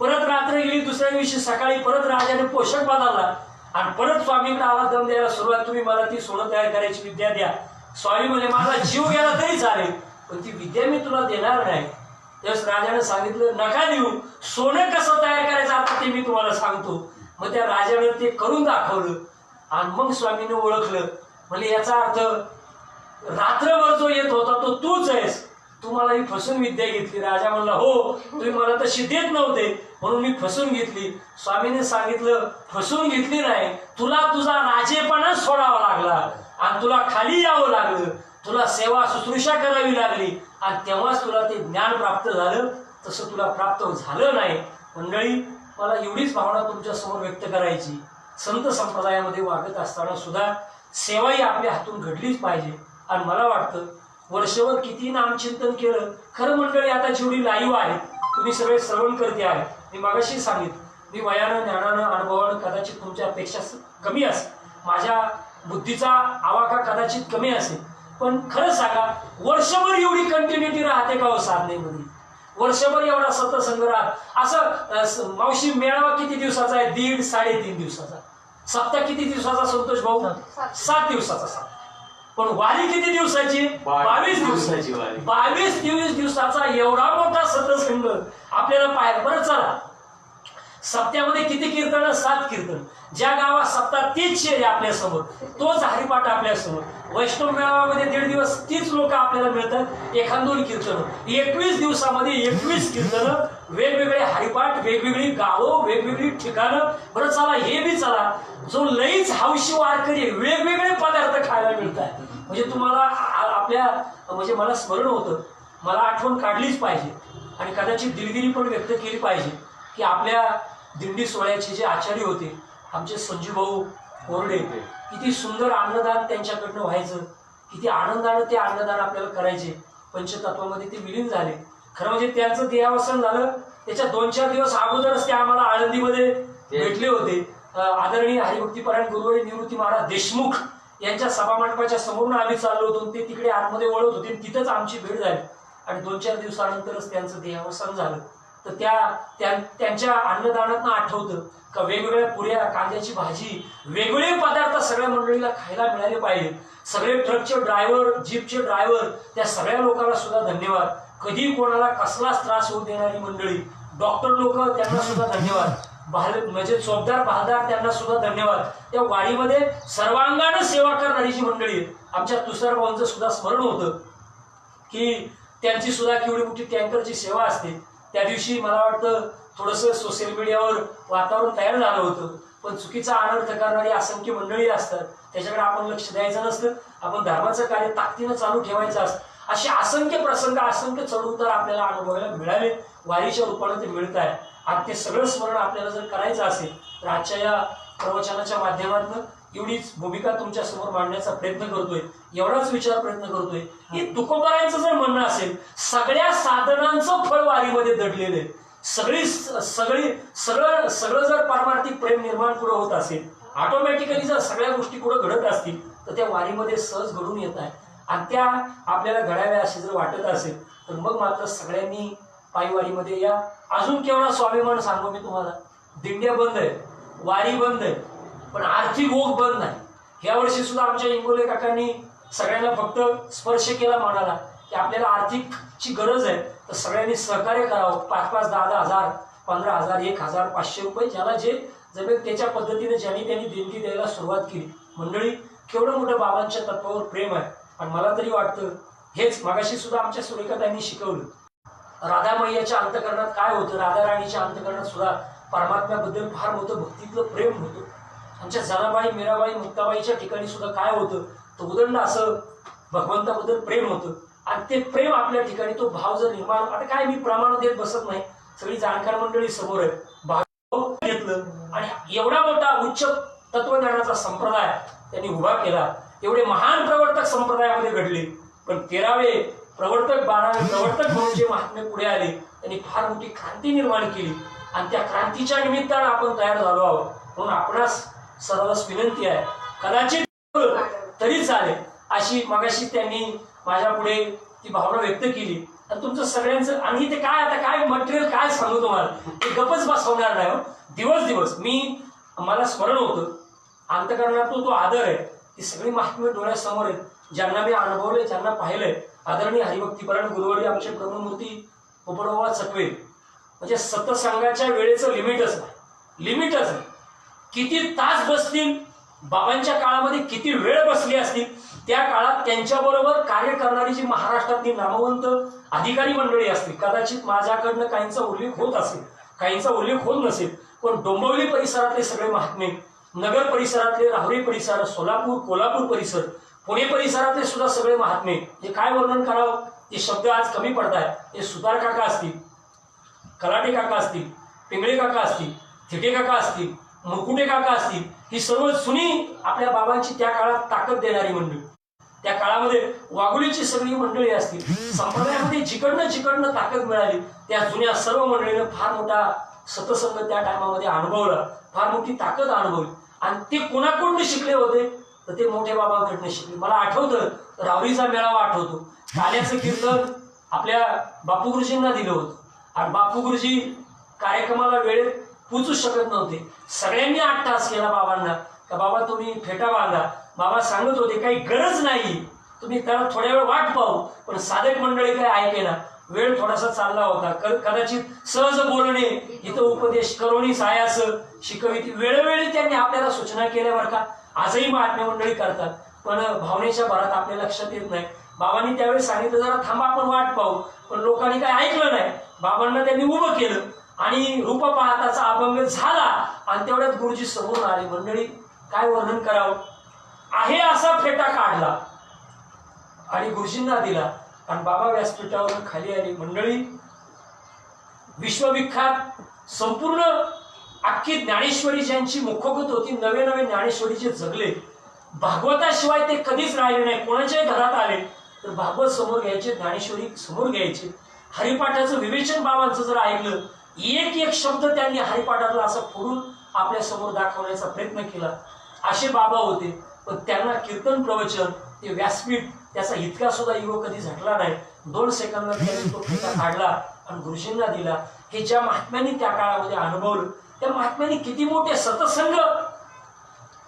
परत रात्र गेली, दुसऱ्या दिवशी सकाळी परत राजाने पोशाख बदलला आणि परत स्वामींकडे आला दम द्यायला सुरुवात, तुम्ही मला ती सोनं तयार करायची विद्या द्या. स्वामी म्हणजे माझा जीव गेला तरी चालेल पण ती विद्या मी तुला देणार नाही. त्यावेळेस राजाने सांगितलं नका देऊ, सोनं कसं तयार करायचं आता ते मी तुम्हाला सांगतो. मग त्या राजाने ते करून दाखवलं आणि मग स्वामीने ओळखलं, म्हणजे याचा अर्थ रात्रभर जो येत होता तो तूच आहेस, तू मला ही फसून विद्या घेतली. राजा म्हणला हो, तुम्ही मला तशी देत नव्हते म्हणून मी फसून घेतली. स्वामीने सांगितलं फसून घेतली नाही, तुला तुझा राजेपणा सोडावा लागला आणि तुला खाली यावं लागलं. तुला सेवा शुश्रूषा करावी लागली आणि तेव्हाच तुला ते ज्ञान प्राप्त झालं. तसं तुला प्राप्त झालं नाही. मंडळी, मला एवढीच भावना तुमच्या समोर व्यक्त करायची, संत संप्रदायामध्ये वागत असताना सुद्धा सेवाही आपल्या हातून घडलीच पाहिजे. आणि मला वाटतं वर्षभर किती नामचिंतन केलं, खरं मंडळी आता जेवढी लाईव्ह आहे तुम्ही सगळे श्रवण करते आहे, मी मगाशी सांगितलं, मी वयानं ज्ञानानं अनुभवानं कदाचित तुमच्यापेक्षा कमी असेल, माझ्या बुद्धीचा आवाका कदाचित कमी असेल, पण खरं सांगा वर्षभर एवढी कंटिन्युटी राहते का हो साधनेमध्ये? वर्षभर एवढा सतसंग राहत असं मावशी मेळावा किती दिवसाचा आहे? 1.5-3.5 दिवसाचा. सप्ताह किती दिवसाचा संतोष भाऊ? 7 दिवसाचा सप्ताह. पण वारी किती दिवसाची? 22 दिवसाची वारी. 22-23 दिवसाचा एवढा मोठा सतसंग आपल्याला पाहायला. बरं चला, सप्त्यामध्ये किती कीर्तन? 7 कीर्तन. ज्या गावात सप्ताह 30 शेर आहे आपल्या समोर, तोच हरिपाठ आपल्या समोर. वैष्णव मेळाव्यामध्ये 1.5 दिवस 30 लोक आपल्याला मिळतात, 1-2 कीर्तन. 21 दिवसामध्ये 21 कीर्तन, वेगवेगळे हरिपाठ, वेगवेगळी गावं, वेगवेगळी ठिकाणं. बरं चला, हे बी चला, जो लईच हौशी वारकरी वेगवेगळे पदार्थ खायला मिळतात. म्हणजे तुम्हाला आपल्या म्हणजे मला स्मरण होतं, मला आठवण काढलीच पाहिजे आणि कदाचित दिलगिरी पण व्यक्त केली पाहिजे की आपल्या दिंडी सोहळ्याचे जे आचार्य होते आमचे संजू भाऊ कोरडे, किती सुंदर अन्नदान त्यांच्याकडनं व्हायचं, किती आनंदानं ते अन्नदान आपल्याला करायचे. पंचतत्वामध्ये ते विलीन झाले. खरं म्हणजे त्यांचं देहावसन झालं त्याच्या 2-4 दिवस अगोदरच ते आम्हाला आळंदीमध्ये भेटले होते. आदरणीय हरिभक्तीपरायण गुरुवारी निवृत्ती महाराज देशमुख यांच्या सभामंडपाच्या समोरून आम्ही चाललो होतो. ते तिकडे आतमध्ये वळत होते, तिथंच आमची भेट झाली आणि 2-4 दिवसानंतरच त्यांचं देहावसन झालं. तर त्यांच्या अन्नदानातनं आठवतं का वेगवेगळ्या पुऱ्या, कांद्याची भाजी, वेगवेगळे पदार्थ सगळ्या मंडळीला खायला मिळाले पाहिजे. सगळे ट्रकचे ड्रायव्हर, जीपचे ड्रायव्हर, त्या सगळ्या लोकांना सुद्धा धन्यवाद. कधी कोणाला कसलाच त्रास होऊ देणारी मंडळी, डॉक्टर लोक त्यांना सुद्धा धन्यवाद. म्हणजे चोपदार बहादार त्यांना सुद्धा धन्यवाद. त्या वारीमध्ये सर्वांगानं सेवा करणारी जी मंडळी आहे, आमच्या तुषार भाऊंचं सुद्धा स्मरण होतं की त्यांची सुद्धा केवढी मोठी टँकरची सेवा असते. त्या दिवशी मला वाटतं थोडंसं सोशल मीडियावर वातावरण तयार झालं होतं, पण चुकीचा अनर्थ करणारी असंख्य मंडळी असतात, त्याच्याकडे आपण लक्ष द्यायचं नसतं. आपण धर्माचं कार्य ताकदीनं चालू ठेवायचं असतं. असे असंख्य प्रसंग, असंख्य चढउतार आपल्याला अनुभवायला मिळाले, वारीच्या रूपाने ते मिळत आहे. आणि ते सगळं स्मरण आपल्याला जर करायचं असेल तर आजच्या या प्रवचनाच्या माध्यमातून एवढीच भूमिका तुमच्या समोर मांडण्याचा प्रयत्न करतोय, एवढाच विचार प्रयत्न करतोय की तुकोबारायांचं जर म्हणणं असेल, सगळ्या साधनांचं फळ वारीमध्ये दडलेलं आहे. सगळं जर पारमार्थिक प्रेम निर्माण कुठं होत असेल, ऑटोमॅटिकली जर सगळ्या गोष्टी कुठं घडत असतील तर त्या वारीमध्ये सहज घडून येत आहे. आणि त्या आपल्याला घडाव्या असे जर वाटत असेल तर मग मात्र सगळ्यांनी पायवारीमध्ये या. अजून केवढा स्वाभिमान सांगू मी तुम्हाला, दिंड्या बंद आहे, वारी बंद आहे, पण आर्थिक ओघ बंद नाही. या वर्षी सुद्धा आमच्या इंगोले काकांनी सगळ्यांना फक्त स्पर्श केला म्हणाला की आपल्याला आर्थिकची गरज आहे, तर सगळ्यांनी सहकार्य करावं. 5-5, 10-10 हजार, 15 हजार, 1,000, 500 रुपये, ज्याला जे जमेल त्याच्या पद्धतीने ज्यांनी त्यांनी देणगी द्यायला सुरुवात केली. मंडळी, केवढं मोठं बाबांच्या तत्वावर प्रेम आहे. आणि मला तरी वाटतं हेच मगाशी सुद्धा आमच्या सुरेखाताईंनी शिकवलं. राधामय्याच्या अंतकरणात काय होतं, राधा राणीच्या अंतकरणात सुद्धा परमात्म्याबद्दल फार मोठं भक्तीतलं प्रेम होतं. आमच्या जनाबाई, मीराबाई, मुक्ताबाईच्या ठिकाणी सुद्धा काय होतं, तर उदंड असं भगवंताबद्दल प्रेम होतं. आणि ते प्रेम आपल्या ठिकाणी, तो भाव जर निर्माण, आता काय मी प्रमाण देत बसत नाही, सगळी जाणकार मंडळी समोर आहे, भाव घेतलं आणि एवढा मोठा उच्च तत्वज्ञानाचा संप्रदाय त्यांनी उभा केला. एवढे महान प्रवर्तक संप्रदायामध्ये घडले, पण 13वे प्रवर्तक, 12वे प्रवर्तक म्हणून जे महात्मे पुढे आले त्यांनी फार मोठी क्रांती निर्माण केली. आणि त्या क्रांतीच्या निमित्तानं आपण तयार झालो आहोत. म्हणून आपणास सर्वांस विनंती आहे, कदाचित तरी चालेल अशी मगाशी त्यांनी माझ्या पुढे ती भावना व्यक्त केली. आणि तुमचं सगळ्यांचं, आणि ते काय आता काय मटेरियल काय सांगू तुम्हाला, ते गपच बसवणार नाही. दिवस मला स्मरण होतं, अंतकरणात तो आदर आहे, ती सगळी महात्मे डोळ्यासमोर आहेत, ज्यांना मी अनुभवलंय, ज्यांना पाहिलंय. आदरणीय हरिभक्तीपरायण गुरुवारी आमचे ब्रह्ममूर्ती पोपटबाबा चकवे, म्हणजे सत्संगाच्या वेळेचं लिमिटच नाही. किती तास बसतील, बाबांच्या काळामध्ये किती वेळ बसली असतील, त्या काळात त्यांच्याबरोबर कार्य करणारी जी महाराष्ट्रातली नामवंत अधिकारी मंडळी असतील, कदाचित माझ्याकडनं काहींचा उल्लेख होत असेल, काहींचा उल्लेख होत नसेल, पण डोंबिवली परिसरातले सगळे महात्मे, नगर परिसरातले, राहुरी परिसर, सोलापूर, कोल्हापूर परिसर, पुणे परिसरातले सुद्धा सगळे महात्मे, जे काय वर्णन करावं ते शब्द आज कमी पडतायत. ते सुतार काका असतील, कलाटे काका असतील, पिंगळे काका असतील, थिटे काका असतील, मुकुटे काका असतील, ही सर्व जुनी आपल्या बाबांची त्या काळात ताकद देणारी मंडळी. त्या काळामध्ये वाघोलीची सगळी मंडळी असतील, संप्रदायामध्ये जिकडनं ताकद मिळाली त्या जुन्या सर्व मंडळीनं फार मोठा सतसंग त्या टायमामध्ये अनुभवला, फार मोठी ताकद अनुभवली. आणि ते कोणाकडून शिकले होते तर ते मोठ्या बाबांकडनं शिकले. मला आठवतं रावरीचा मेळावा आठवतो, काल्याचं कीर्तन आपल्या बापू गुरुजींना दिलं होतं आणि बापू गुरुजी कार्यक्रमाला वेळेत पोचू शकत नव्हते. सगळ्यांनी 8 तास केला बाबांना का बाबा तुम्ही फेटा बांधा. बाबा सांगत होते काही गरज नाही, तुम्ही त्याला थोड्या वेळ वाट पाहू. पण साधक मंडळी काय ऐकेना, वेळ थोडासा चालला होता. कदाचित सहज बोलणे, इथं उपदेश करोनी सायास शिकविती, वेळोवेळी त्यांनी आपल्याला सूचना केल्या बरं का. आजही महात्म्य मंडळी करतात, पण भावनेच्या भरात आपल्या लक्षात येत नाही. बाबांनी त्यावेळी सांगितलं जरा थांबा आपण वाट पाहू, पण लोकांनी काय ऐकलं नाही. बाबांना त्यांनी उभं केलं आणि रूप पाहताचा अभंग झाला आणि तेवढ्यात गुरुजी समोर आले. मंडळी काय वर्णन करावं, आहे असा फेटा काढला आणि गुरुजींना दिला आणि बाबा व्यासपीठावरून खाली आले. मंडळी विश्वविख्यात संपूर्ण अख्खी ज्ञानेश्वरी ज्यांची मुखोगत होती, नवे नवे ज्ञानेश्वरीचे जगले. भागवताशिवाय ते कधीच राहिले नाही. कोणाच्याही घरात आले तर भागवत समोर घ्यायचे, ज्ञानेश्वरी समोर घ्यायचे. हरिपाठाचं विवेचन बाबांचं जर ऐकलं, एक एक शब्द त्यांनी हरिपाठातला असा फोडून आपल्या समोर दाखवण्याचा प्रयत्न केला. असे बाबा होते. पण त्यांना कीर्तन प्रवचन, ते व्यासपीठ, त्याचा इतका सुद्धा युग कधी झटला नाही. 2 सेकंदात त्यांनी तो फेटा काढला आणि गुरुजींना दिला. हे ज्या महात्म्यांनी त्या काळामध्ये अनुभवलं, त्या महात्म्यांनी किती मोठे सतसंग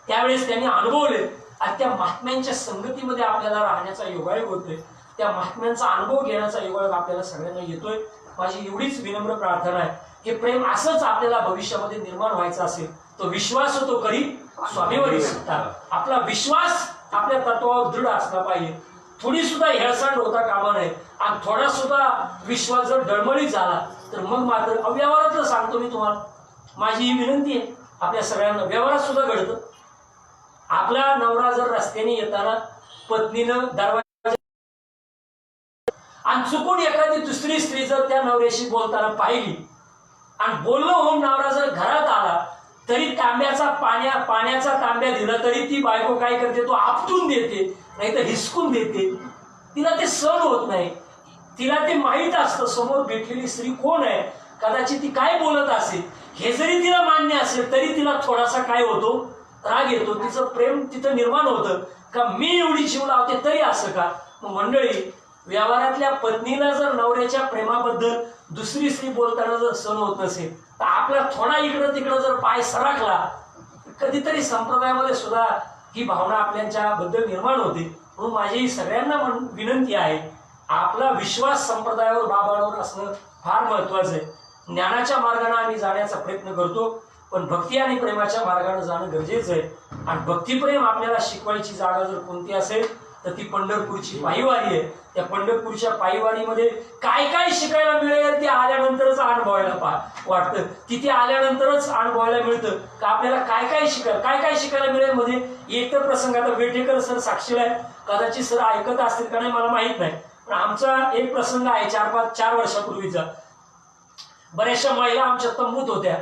त्यावेळेस त्यांनी अनुभवले आणि त्या महात्म्यांच्या संगतीमध्ये आपल्याला राहण्याचा योगायोग होतोय. त्या महात्म्यांचा अनुभव घेण्याचा योगायोग आपल्याला सगळ्यांना येतोय. माझी एवढीच विनम्र प्रार्थना आहे, हे प्रेम असंच आपल्याला भविष्यामध्ये निर्माण व्हायचं असेल तो विश्वास तो करी स्वामीवरी सुद्धा. आपला विश्वास आपल्या तत्वावर दृढ असला पाहिजे. थोडी सुद्धा हेळसांड होता कामा नये आणि थोडा सुद्धा विश्वास जर डळमळीत झाला तर मग मात्र अव्यवहारातलं सांगतो मी तुम्हाला. माझी ही विनंती आहे आपल्या सगळ्यांना, व्यवहारात सुद्धा घडतं. आपला नवरा जर रस्त्याने येताना पत्नीनं दरवाजा आणि चुकून एखादी दुसरी स्त्री जर त्या नवऱ्याशी बोलताना पाहिली आणि बोलणं होऊन नवरा जर घरात आला तरी पाण्याचा तांब्या दिला तरी ती बायको काय करते, तो आपटून देते, नाही तर हिसकून देते. तिला ते सहन होत नाही. तिला ते माहीत असतं समोर भेटलेली स्त्री कोण आहे, कदाचित ती काय बोलत असेल हे जरी तिला मान्य असेल तरी तिला थोडासा काय होतो, राग येतो. तिचं प्रेम तिथं निर्माण होतं का मी एवढी जीव लावते तरी असं का. मग मंडळी, व्यवहारातल्या पत्नीला जर नवऱ्याच्या प्रेमाबद्दल दुसरी स्त्री बोलताना जर सहन होत नसेल तर आपला थोडा इकडं तिकडं जर पाय सरकला कधीतरी संप्रदायामध्ये सुद्धा ही भावना आपल्याच्या बद्दल निर्माण होते. म्हणून माझी सगळ्यांना विनंती आहे, आपला विश्वास संप्रदायावर बाबांवर असणं फार महत्वाचं आहे. ज्ञानाच्या मार्गाने आम्ही जाण्याचा प्रयत्न करतो, पण भक्ती आणि प्रेमाच्या मार्गाने जाणं गरजेचं आहे. आणि भक्तिप्रेम आपल्याला शिकवायची जागा जर कोणती असेल तर ती पंढरपूरची पायीवारी आहे. त्या पंढरपूरच्या पायीवारीमध्ये काय काय शिकायला मिळेल ते आल्यानंतरच अनुभवायला वाटतं. तिथे आल्यानंतरच अनुभवायला मिळतं का आपल्याला काय काय शिकायला मिळेल. मध्ये एक तर प्रसंग, आता वेटेकर सर साक्षीला आहे, कदाचित सर ऐकत असतील का नाही मला माहित नाही, पण आमचा एक प्रसंग आहे 4 वर्षापूर्वीचा. बऱ्याचशा महिला आमच्या तंबूत होत्या.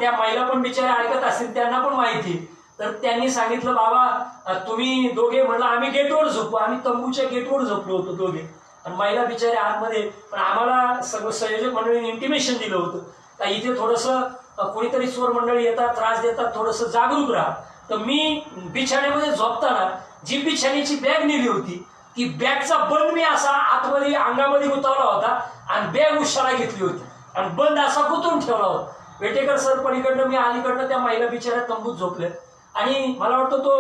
त्या महिला पण बिचाऱ्या ऐकत असतील, त्यांना पण माहिती. तर त्यांनी सांगितलं बाबा तुम्ही दोघे, म्हणलं आम्ही गेटवर झोपू. आम्ही तंबूच्या गेटवर झोपलो होतो दोघे आणि महिला बिचाऱ्या आतमध्ये. पण आम्हाला सगळं संयोजक मंडळीने इंटिमेशन दिलं होतं का इथे थोडंसं कोणीतरी चोर मंडळी येतात, त्रास देतात, थोडंसं जागरूक राहा. तर मी बिछाण्यामध्ये झोपताना जी बिछाण्याची बॅग नेली होती ती बॅगचा बंद मी असा आतमध्ये अंगामध्ये गुंतवला होता आणि बॅग उशाला घेतली होती आणि बंद असा गुंतवून ठेवला होता. वेटेकर सर पलीकडनं, मी अलीकडनं, त्या महिला बिचाऱ्या तंबूत झोपल्या. आणि मला वाटतं तो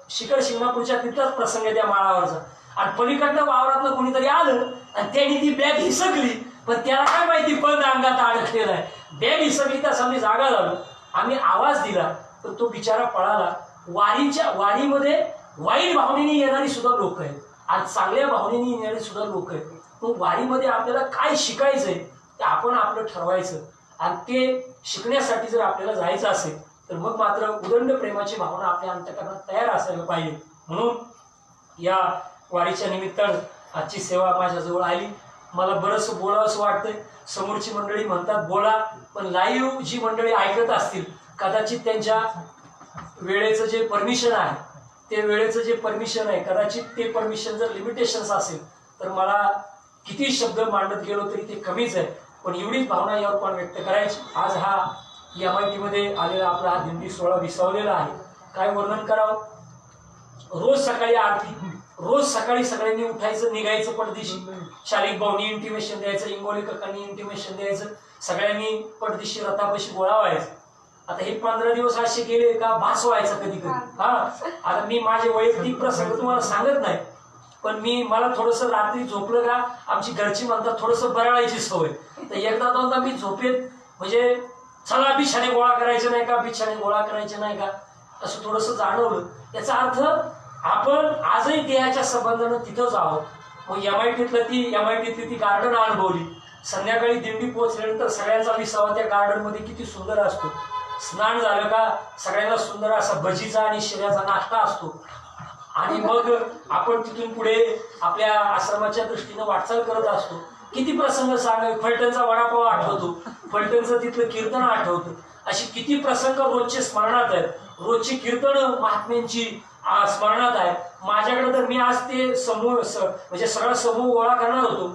शिखर शिंगणापूरच्या तिथलाच प्रसंग आहे त्या माळावरचा. आणि पलीकडनं वावरातनं कोणीतरी आलं आणि त्यांनी ती बॅग हिसकली, पण त्याला काय माहिती बंद अंगात अडकलेला आहे. बॅग हिसकली तर आम्ही जागा झालो. आम्ही आवाज दिला तर तो बिचारा पळाला. वारीमध्ये वाईट भावनेने येणारी सुद्धा लोक आहेत आणि चांगल्या भावनेने येणारी सुद्धा लोक आहेत. मग वारीमध्ये आपल्याला काय शिकायचंय ते आपण आपलं ठरवायचं आणि ते शिकण्यासाठी जर आपल्याला जायचं असेल तर मग मात्र उदंड प्रेमाची भावना आपल्या अंतःकरणात तयार असायला पाहिजे. म्हणून या वारीच्या निमित्तानं आजची सेवा माझ्याजवळ आली. मला बरंचसं बोलावंसं वाटतंय. समोरची मंडळी म्हणतात बोला, पण लाईव्ह जी मंडळी ऐकत असतील कदाचित त्यांच्या वेळेचं जे परमिशन आहे, ते वेळेचं जे परमिशन आहे, कदाचित ते परमिशन जर लिमिटेशन्स असेल तर मला किती शब्द मांडत गेलो तरी ते कमीच आहे. पण एवढीच भावना यावर पण व्यक्त करायची. आज हा MIT मध्ये आलेला आपला हा दिंडी सोहळा विसावलेला आहे. काय वर्णन करावं. रोज सकाळी आरती, रोज सकाळी सगळ्यांनी उठायचं, निघायचं पडदिशी. शालिक भाऊनी इंटिमेशन द्यायचं, इंगोली काकांनी इंटिमेशन द्यायचं, सगळ्यांनी पडदिशी रथापाशी गोळा व्हायचं. आता हे 15 दिवस असे गेले का भास व्हायचा कधी कधी. हा आता मी माझे वैयक्तिक प्रसंग तुम्हाला सांगत नाही, पण मला थोडंसं रात्री झोपलं का आमची घरची म्हणतात थोडंसं बरळायची सवय. तर एकदा दोनदा मी झोपेत म्हणजे चला बिछाने गोळा करायचे नाही का, बिछाने गोळा करायचे नाही का, असं थोडंसं जाणवलं. याचा अर्थ आपण आजही देहाच्या संबंधानं तिथंच आहोत. मग MITतली ती गार्डन अनुभवली. संध्याकाळी दिंडी पोहोचल्यानंतर सगळ्यांचा विसावा त्या गार्डन मध्ये किती सुंदर असतो. स्नान झालं का सगळ्यांना सुंदर असा भजीचा आणि शिऱ्याचा नाश्ता असतो. आणि मग आपण तिथून पुढे आपल्या आश्रमाच्या दृष्टीनं वाटचाल करत असतो. किती प्रसंग सांगावे. फलटणचा वडापाव आठवतो, फलटणचं तिथलं कीर्तन आठवतं. अशी किती प्रसंग रोजचे स्मरणात आहेत. रोजची कीर्तन महात्म्यांची स्मरणात आहे. माझ्याकडे तर मी आज ते समूह म्हणजे सगळा समूह गोळा करणार होतो.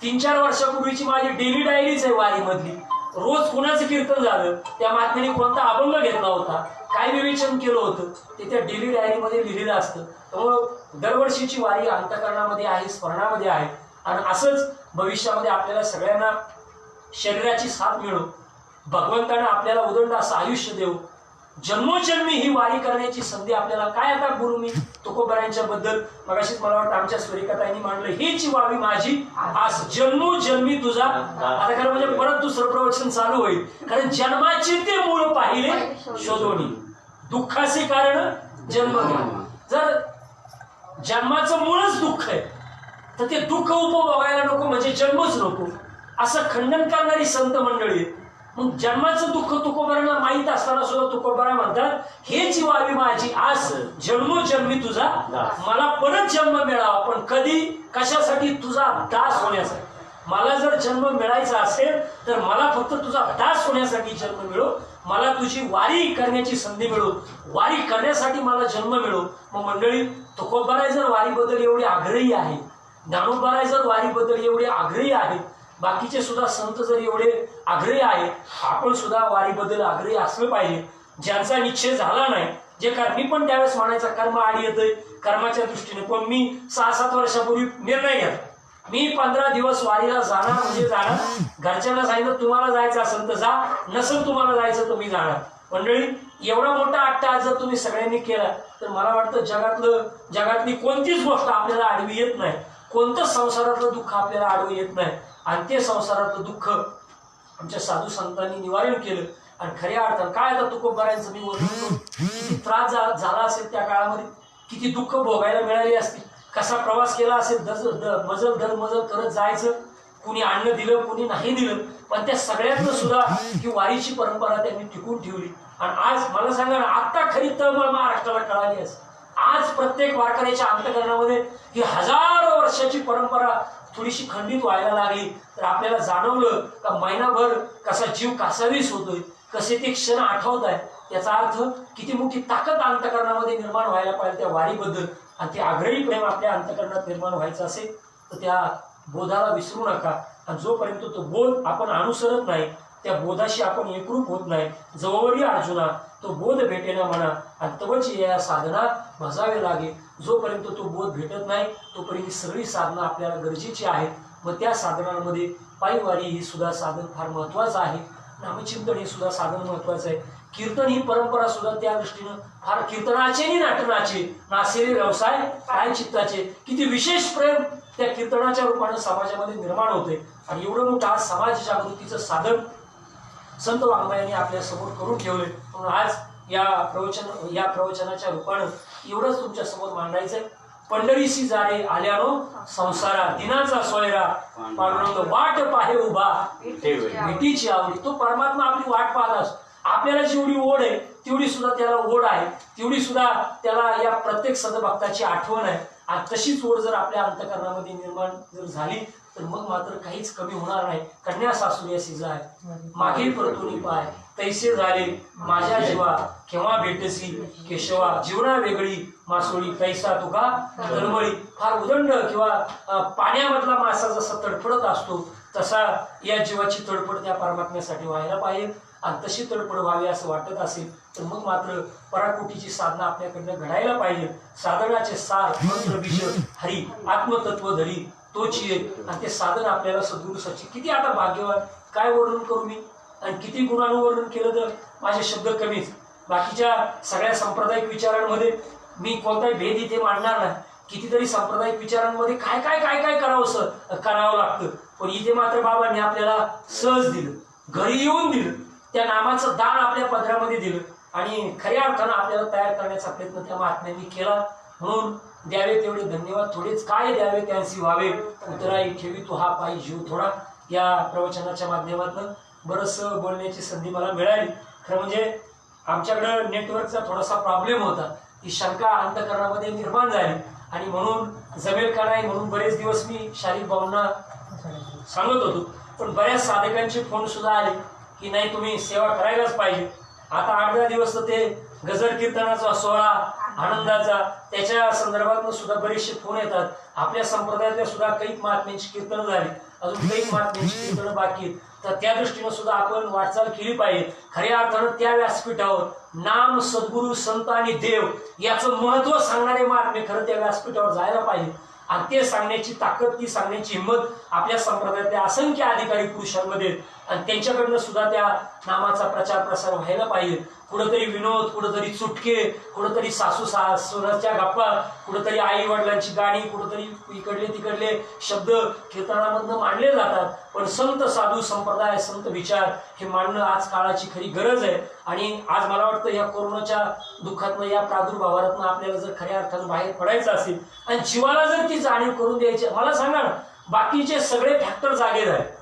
3-4 वर्षापूर्वीची माझी डेली डायरीच आहे वारीमधली. रोज कुणाचं कीर्तन झालं, त्या महात्म्याने कोणता अभंग घेतला होता, काय विवेचन केलं होतं, ते त्या डेली डायरीमध्ये लिहिलेलं असतं. त्यामुळं दरवर्षीची वारी अंतःकरणामध्ये आहे, स्मरणामध्ये आहे. आणि असंच भविष्यामध्ये आपल्याला सगळ्यांना शरीराची साथ मिळो, भगवंतानं आपल्याला उदंड असं आयुष्य देऊ, जन्मोजन्मी ही वारी करण्याची संधी आपल्याला. काय आता बोलू मी तुकोबारांच्या बद्दल. मगाशीच मला वाटतं आमच्या सुरेखाताईंनी मांडलं, हीच व्हावी माझी आस जन्मोजन्मी तुझा. आता खरं म्हणजे परत दुसरं प्रवचन चालू होईल. कारण जन्माचे ते मूळ पाहिले शोधोनी, दुःखाचे कारण जन्म घ्या. जर जन्माचं मूळच दुःख आहे तर ते दुःख उपभोगायला नको म्हणजे जन्मच नको, असं खंडन करणारी संत मंडळी. मग जन्माचं दुःख तुकोबारांना माहीत असताना सुद्धा तुकोबारा म्हणतात, हेच व्हावी माझी आस जन्मोजन्मी तुझा, मला परत जन्म मिळावा. पण कधी, कशासाठी? तुझा दास होण्यासाठी. मला जर जन्म मिळायचा असेल तर मला फक्त तुझा दास होण्यासाठी जन्म मिळो, मला तुझी वारी करण्याची संधी मिळो, वारी करण्यासाठी मला जन्म मिळो. मग मंडळी, तुकोबाराय जर वारीबद्दल एवढे आग्रही आहे, ज्ञानोबाराय जर वारीबद्दल एवढे आग्रही आहे, बाकीचे सुद्धा संत जर एवढे आग्रही आहे, आपण सुद्धा वारीबद्दल आग्रही असलं पाहिजे. ज्यांचा निश्चय झाला नाही, जे मी पण त्यावेळेस म्हणायचा कर्म आडी येतंय कर्माच्या दृष्टीने, पण मी 6-7 वर्षापूर्वी निर्णय घेतला, मी 15 दिवस वारीला जाणार म्हणजे जाणार. घरच्यांना सांगितलं तुम्हाला जायचं असेल तर जा, नसेल तुम्हाला जायचं तर मी जाणार. मंडळी, एवढा मोठा अट्टहास जर तुम्ही सगळ्यांनी केला तर मला वाटतं जगातली कोणतीच गोष्ट आपल्याला आडवी येत नाही, कोणतं संसारातलं दुःख आपल्याला आडवं येत नाही. आणि ते संसारातलं दुःख आमच्या साधू संतांनी निवारण केलं. आणि खऱ्या अर्थानं काय आता तुकोबारांचं मी वर्णन, किती त्रास झाला असेल त्या काळामध्ये, किती दुःख भोगायला मिळाली असतील, कसा प्रवास केला असेल, मजल दर मजल करत जायचं, कुणी अन्न दिलं कुणी नाही दिलं, पण त्या सगळ्यातनं सुद्धा ही वारीची परंपरा त्यांनी टिकून ठेवली. आणि आज मला सांगा ना, आत्ता खरी तळमळ महाराष्ट्राला कळाली असेल. आज प्रत्येक वारकऱ्याच्या अंतःकरणामध्ये ही हजारो वर्षाची परंपरा थोडीशी खंडित व्हायला लागली. तर आपल्याला जाणवलं का महिनाभर कसा जीव कासावीस होतोय, कसे ते क्षण आठवत आहे. याचा अर्थ किती मोठी ताकद अंतःकरणामध्ये निर्माण व्हायला पाहिजे त्या वारीबद्दल. आणि ते आग्रही प्रेम आपल्या अंतःकरणात निर्माण व्हायचं असेल तर त्या बोधाला विसरू नका. आणि जोपर्यंत तो बोध आपण अनुसरत नाही, त्या बोधाशी आपण एकरूप होत नाही, जवळी अर्जुना तो बोध भेटेना म्हणा, आणि तवची या साधना भजावे लागे. जोपर्यंत तो बोध भेटत नाही तोपर्यंत सगळी साधना आपल्याला गरजेची आहे. मग त्या साधनांमध्ये पायवारी ही सुद्धा साधन फार महत्वाचं आहे, नामचिंतन हे सुद्धा साधन महत्वाचं आहे. कीर्तन ही परंपरा सुद्धा त्या दृष्टीनं फार, कीर्तनाचे आणि नाटनाचे नासेले व्यवसाय काय चित्ताचे, किती विशेष प्रेम त्या कीर्तनाच्या रूपानं समाजामध्ये निर्माण होते. आणि एवढं मोठं आज समाज जागृतीचं साधन संत वाङ्मयांनी आपल्या समोर करून ठेवले. म्हणून आज या प्रवचनाच्या रूपानं एवढंच तुमच्या समोर मांडायचंय. पंढरीशी जारे आल्यानो संसारा, दिनाचा सोयरा पांडुरंग वाट पाहे उभा, भेटीची आवडी. तो परमात्मा आपली वाट पाहत असतो. आपल्याला जेवढी ओढ आहे तेवढी सुद्धा त्याला ओढ आहे, तेवढी सुद्धा त्याला या प्रत्येक सदभक्ताची आठवण आहे. आणि तशीच ओढ जर आपल्या अंतःकरणामध्ये निर्माण जर झाली तर मग मात्र काहीच कमी होणार नाही. कन्या सासूयासी जाय मागे परतुनी पाय, तैसे झाले माझ्या जीवा केव्हा भेटसी केशवा, जीवना वेगळी मासोळी कैसा तुका तळमळी. फार उदंड किंवा पाण्यामधला मासा जसा तडफडत असतो तसा या जीवाची तडफड त्या परमात्म्यासाठी व्हायला पाहिजे. आणि तशी तडफड व्हावी असं वाटत असेल तर मग मात्र पराकोटीची साधना आपल्याकडनं घडायला पाहिजे. साधनाचे सार मंत्र विष हरी आत्मतत्व धरी तोची एक, आणि ते साधन आपल्याला सद्गुरू सच्ची. किती आता भाग्यवान, काय वर्णन करू मी, आणि किती गुणानुवर्णन केलं तर माझे शब्द कमीच. बाकीच्या सगळ्या सांप्रदायिक विचारांमध्ये मी कोणताही भेद इथे मांडणार नाही. कितीतरी सांप्रदायिक विचारांमध्ये काय काय काय काय करावं लागतं, पण इथे मात्र बाबांनी आपल्याला सहज दिलं, घरी येऊन दिलं, त्या नामाचं दान आपल्या पदरामध्ये दिलं आणि खऱ्या अर्थानं आपल्याला तयार करण्याचा प्रयत्न त्या महात्म्यांनी केला. म्हणून द्यावे तेवढे धन्यवाद, थोडेच काय द्यावे त्यांसी व्हावे, उतराई ठेवी तो हा पायी जीव थोडा. या प्रवचनाच्या माध्यमातून बरंचसं बोलण्याची संधी मला मिळाली. खरं म्हणजे आमच्याकडं नेटवर्कचा थोडासा प्रॉब्लेम होता, ती शंका अंतःकरणामध्ये निर्माण झाली आणि म्हणून जमेल का नाही म्हणून बरेच दिवस मी शारीरिक भावना सांगत होतो. पण बऱ्याच साधकांचे फोन सुद्धा आले की नाही तुम्ही सेवा करायलाच पाहिजे. आता 8-10 दिवस तर ते गजर कीर्तनाचा सोहळा आनंदाचा त्याच्या संदर्भात सुद्धा बरेचसे फोन येतात. आपल्या संप्रदायातल्या सुद्धा काही महात्म्यांची कीर्तनं झाली, अजून काही महात्म्यांची कीर्तनं बाकी, तर त्या दृष्टीनं सुद्धा आपण वाटचाल केली पाहिजे. खऱ्या अर्थानं त्या व्यासपीठावर नाम सद्गुरू संत आणि देव याचं महत्व सांगणारे महात्मे खरं त्या व्यासपीठावर जायला पाहिजे. आणि ते सांगण्याची ताकद, ती सांगण्याची हिंमत आपल्या संप्रदायातल्या असंख्य अधिकारी पुरुषांमध्ये, आणि त्यांच्याकडनं सुद्धा त्या नामाचा प्रचार प्रसार व्हायला पाहिजे. कुठंतरी विनोद, कुठंतरी चुटके, कुठंतरी सासू सासऱ्याच्या गप्पा, कुठंतरी आई वडिलांची गाणी, कुठंतरी इकडले तिकडले शब्द कीर्तनामधनं मांडले जातात. पण संत साधू संप्रदाय, संत विचार हे मांडणं आज काळाची खरी गरज आहे. आणि आज मला वाटतं या कोरोनाच्या दुःखातनं, या प्रादुर्भावातनं आपल्याला जर खऱ्या अर्थानं बाहेर पडायचं असेल आणि जीवाला जर ती जाणीव करून द्यायची, मला सांगा ना, बाकीचे सगळे फॅक्टर जागे झाले,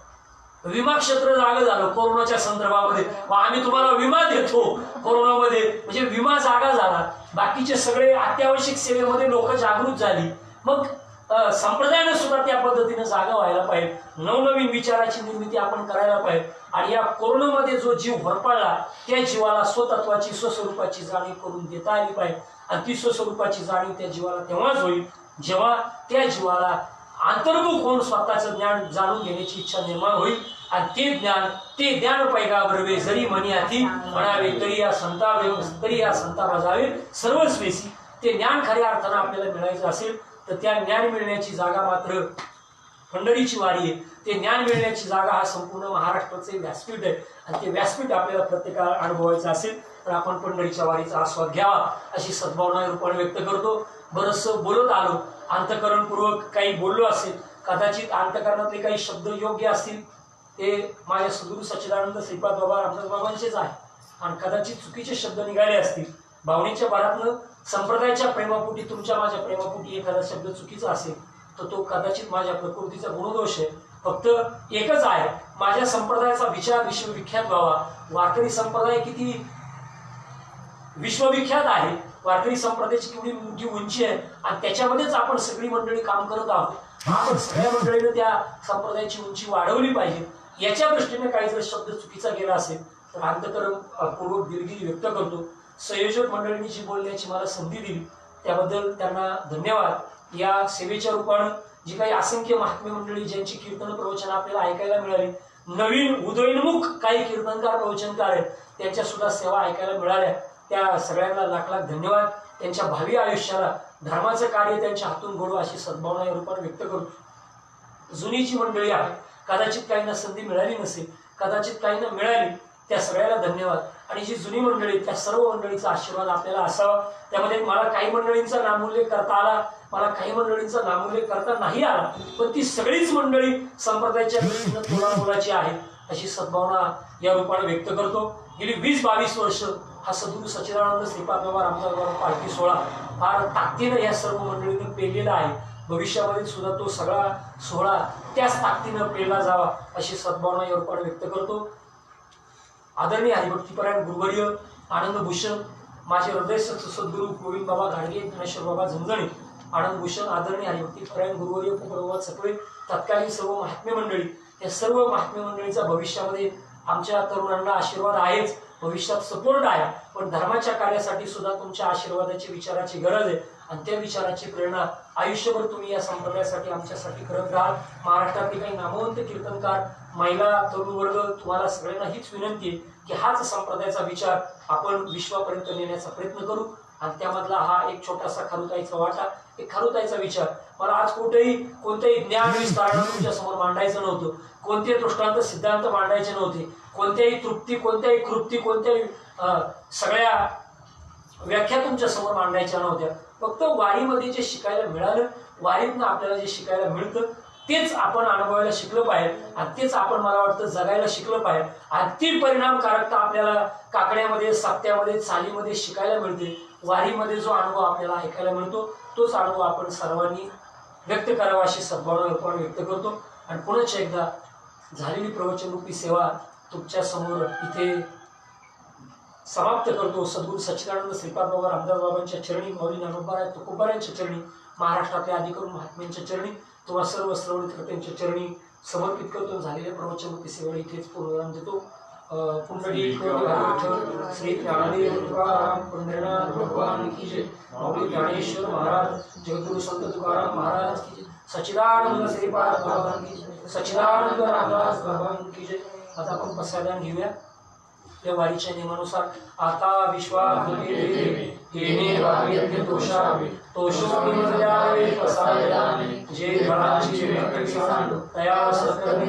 विमा क्षेत्र जागा झालं कोरोनाच्या संदर्भामध्ये, आम्ही तुम्हाला विमा देतो कोरोनामध्ये, म्हणजे विमा जागा झाला. बाकीचे सगळे अत्यावश्यक सेवेमध्ये लोक जागृत झाली. मग संप्रदायानं सुद्धा त्या पद्धतीने जागा व्हायला पाहिजे. नवनवीन विचाराची निर्मिती आपण करायला पाहिजे. आणि या कोरोनामध्ये जो जीव भरपाळला त्या जीवाला स्वतत्वाची, स्वस्वरूपाची जाणीव करून देता आली पाहिजे. आणि ती स्वस्वरूपाची जाणीव त्या जीवाला तेव्हाच होईल जेव्हा त्या जीवाला अंतर्मुख होऊन स्वतःचं ज्ञान जाणून घेण्याची इच्छा निर्माण होईल. आणि ते ज्ञान पैगा बरवे जरी मनी हाती म्हणावे तरी या संता बजावे सर्वस्वेसी. ते ज्ञान खऱ्या अर्थानं आपल्याला मिळायचं असेल तर त्या ज्ञान मिळण्याची जागा मात्र पंढरीची वारी आहे. ते ज्ञान मिळण्याची जागा हा संपूर्ण महाराष्ट्राचे व्यासपीठ आहे. आणि ते व्यासपीठ आपल्याला प्रत्येकाला अनुभवायचं असेल तर आपण पंढरीच्या वारीचा आस्वाद घ्यावा अशी सद्भावना रूपाने व्यक्त करतो. बरंचसं बोलत आलो, अंतःकरणपूर्वक काही बोललो असेल, कदाचित अंतःकरणातले काही शब्द योग्य असतील ते माझ्या सद्गुरू सच्चिदानंद श्रीपाद बाबा रामदास बाबांचेच आहे, आणि कदाचित चुकीचे शब्द निघाले असतील भावनेच्या भरातनं, संप्रदायाच्या प्रेमापोटी, तुमच्या माझ्या प्रेमापोटी एखादा शब्द चुकीचा असेल तर तो कदाचित माझ्या प्रकृतीचा गुणदोष आहे. फक्त एकच आहे, माझ्या संप्रदायाचा विचार विश्वविख्यात व्हावा. वारकरी संप्रदाय किती विश्वविख्यात आहे, वारकरी संप्रदायाची केवढी मोठी उंची आहे, आणि त्याच्यामध्येच आपण सगळी मंडळी काम करत आहोत. आपण सगळ्या मंडळीने त्या संप्रदायाची उंची वाढवली पाहिजे. याच्या दृष्टीने काही जर शब्द चुकीचा गेला असेल तर अंतःकरणपूर्वक दिलगिरी व्यक्त करतो. संयोजक मंडळींनी जी बोलण्याची मला संधी दिली त्याबद्दल त्यांना धन्यवाद. या सेवेच्या रूपानं जी काही असंख्य महात्मे मंडळी ज्यांची कीर्तन प्रवचन आपल्याला ऐकायला मिळाली, नवीन उदयोन्मुख काही कीर्तनकार प्रवचनकार आहेत त्यांच्या सुद्धा सेवा ऐकायला मिळाल्या, त्या सगळ्यांना लाख लाख धन्यवाद. त्यांच्या भावी आयुष्याला धर्माचं कार्य त्यांच्या हातून घडू अशी सद्भावना या रूपाने व्यक्त करतो. जुनी जी मंडळी आहे, कदाचित काहींना संधी मिळाली नसेल, कदाचित काहींना मिळाली, त्या सगळ्याला धन्यवाद. आणि जी जुनी मंडळी, त्या सर्व मंडळीचा आशीर्वाद आपल्याला असावा. त्यामध्ये मला काही मंडळींचा नामोल्लेख करता आला, मला काही मंडळींचा नामोल्लेख करता नाही आला, पण ती सगळीच मंडळी संप्रदायाच्या दृष्टीनं तोलामोलाची आहे अशी सद्भावना या रूपाने व्यक्त करतो. गेली 20-22 वर्ष हा सद्गुरू सच्चिदानंद श्रीपाद बाबा रामदास बाबा पालखी सोहळा फार ताकदीनं या सर्व मंडळींनी पेरलेला आहे. भविष्यामध्ये सुद्धा तो सगळा सोहळा त्याच ताकदीनं पेरला जावा अशी सद्भावना या रूपाने व्यक्त करतो. आदरणीय हरिभक्तीपरायण गुरुवर्य आनंदभूषण माझे हृदयस्थ सद्गुरू गोविंद बाबा गाडगे, ज्ञानेश्वर बाबा झंझणी आनंद भूषण आदरणीय हरिभक्ती परायण गुरुवर्य प्रभुपाद सकळे तत्कालीन सर्व महात्मे मंडळी, या सर्व महात्मे मंडळीचा भविष्यामध्ये आमच्या तरुणांना आशीर्वाद आहेच, भविष्यात सपोर्ट आहे, पण धर्माच्या कार्यासाठी सुद्धा तुमच्या आशीर्वादाची विचाराची गरज आहे आणि त्या विचाराची प्रेरणा आयुष्यभर तुम्ही या संप्रदायासाठी आमच्यासाठी करत राहाल. महाराष्ट्रातले काही नामवंत कीर्तनकार, महिला, तरुण वर्ग, तुम्हाला सगळ्यांना हीच विनंती आहे की हाच संप्रदायाचा विचार आपण विश्वापर्यंत नेण्याचा प्रयत्न करू आणि त्यामधला हा एक छोटासा खारुताईचा वाटा, एक खारुताईचा विचार. मला आज कोणतेही ज्ञान विस्तारणं तुमच्या समोर मांडायचं नव्हतं, कोणते दृष्टांत सिद्धांत मांडायचे नव्हते, कोणत्याही तृप्ती, कोणत्याही कृप्ती, कोणत्याही सगळ्या व्याख्या तुमच्या समोर मांडायच्या नव्हत्या. फक्त वारीमध्ये जे शिकायला मिळालं, वारीतनं आपल्याला जे शिकायला मिळतं तेच आपण अनुभवायला शिकलं पाहिजे आणि तेच आपण, मला वाटतं, जगायला शिकलं पाहिजे. आणि ती परिणामकारकता आपल्याला काकड्यामध्ये, साप्त्यामध्ये, चालीमध्ये शिकायला मिळते. वारीमध्ये जो अनुभव आपल्याला ऐकायला मिळतो तोच अनुभव आपण सर्वांनी व्यक्त करावा अशी सद्भावना व्यक्त करतो. आणि पुनश्च एकदा झालेली प्रवचनरूपी सेवा तुमच्या समोर इथे समाप्त करतो. सद्गुरू सच्चिदानंद श्रीपाद बाबा रामदास बाबांच्या चरणी, मौली ज्ञानोबा तुकोबारायांच्या चरणी, महाराष्ट्रातल्या अधिकरून महात्म्यांच्या चरणी, तुम्हा सर्व श्रवणकर्त्यांच्या चरणी समर्पित करतो. झालेल्या प्रवचनरूपी सेवा इथेच पूर्णविराम देतो. पुंडलिक विठ्ठल श्री ज्ञानदेव तुकाराम पंढरीनाथ भगवान की जय. मौली ज्ञानेश्वर महाराज, जगद्गुरु संत तुकाराम महाराज की जय. सच्चिदानंद श्रीपाद भगवान की जय. सच्चिदानंद रामदास भगवान की जय. आता आपण प्रसादान घेऊया या वारीच्या नियमानुसार. आता विश्वात्मके येणे वाग्यज्ञ दोषावे तोषोपे प्रसादयाने जे फळांची व्यक्ती सांडो तया सत्कर्मी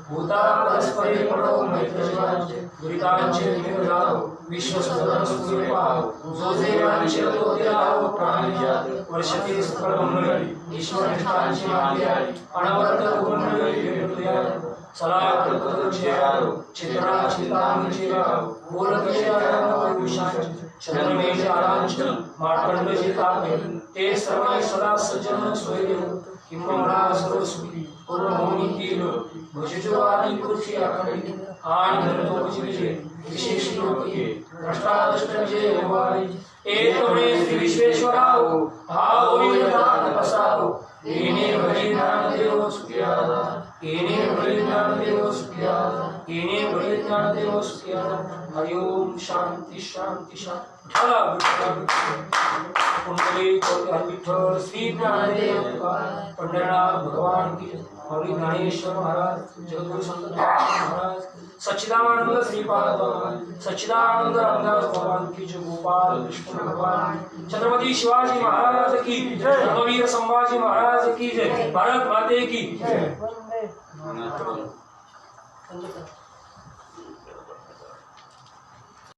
भूता परस्परे पडो मैत्रजीवांचे दुरितांचे निघ जाओ विश्वसदन सुखी पाहो जो जे वांचे तो ते राहो प्राणी जात वर्षती सकळ मंगळी ईश्वर निष्ठांची मागणी आली अनवर्त गुणमंडळी भेटूया. चला कल्पतरुचियारो चित्रा चिंतामणिचिरारो बोलकचियारो विशांच चंद्रमेश आरांचल मार्कंडजी तापे ते सर्वाय सदा सज्जन सोयदेव किंमणा सर्व सुखी पूर्णमोनी कीलो भजजो आदि कृषी आखंडी आणि धनतो विजय विशेष लोके द्रष्टादृष्टजे होवारी एकमे श्री विश्वेश्वराव हा होई दान पसारो येणे भरी ज्ञानदेव सुखियादा येणे भरी ज्ञानदेव सुखियादा येणे भरी ज्ञानदेव सुखियादा. हरि ओम शांती शांती शांती. पुंडली विठ्ठल श्री ज्ञानदेव पंढरीनाथ भगवान की जय. मौली ज्ञानेश्वर महाराज, जगद्गुरु संत महाराज, सच्चिदानंद श्रीपाद भगवान, सच्चिदानंद रामदास भगवान की जय. गोपाल कृष्ण भगवान, छत्रपति शिवाजी महाराज की जय. धर्मवीर संभाजी महाराज की जय. भारत माते की जय.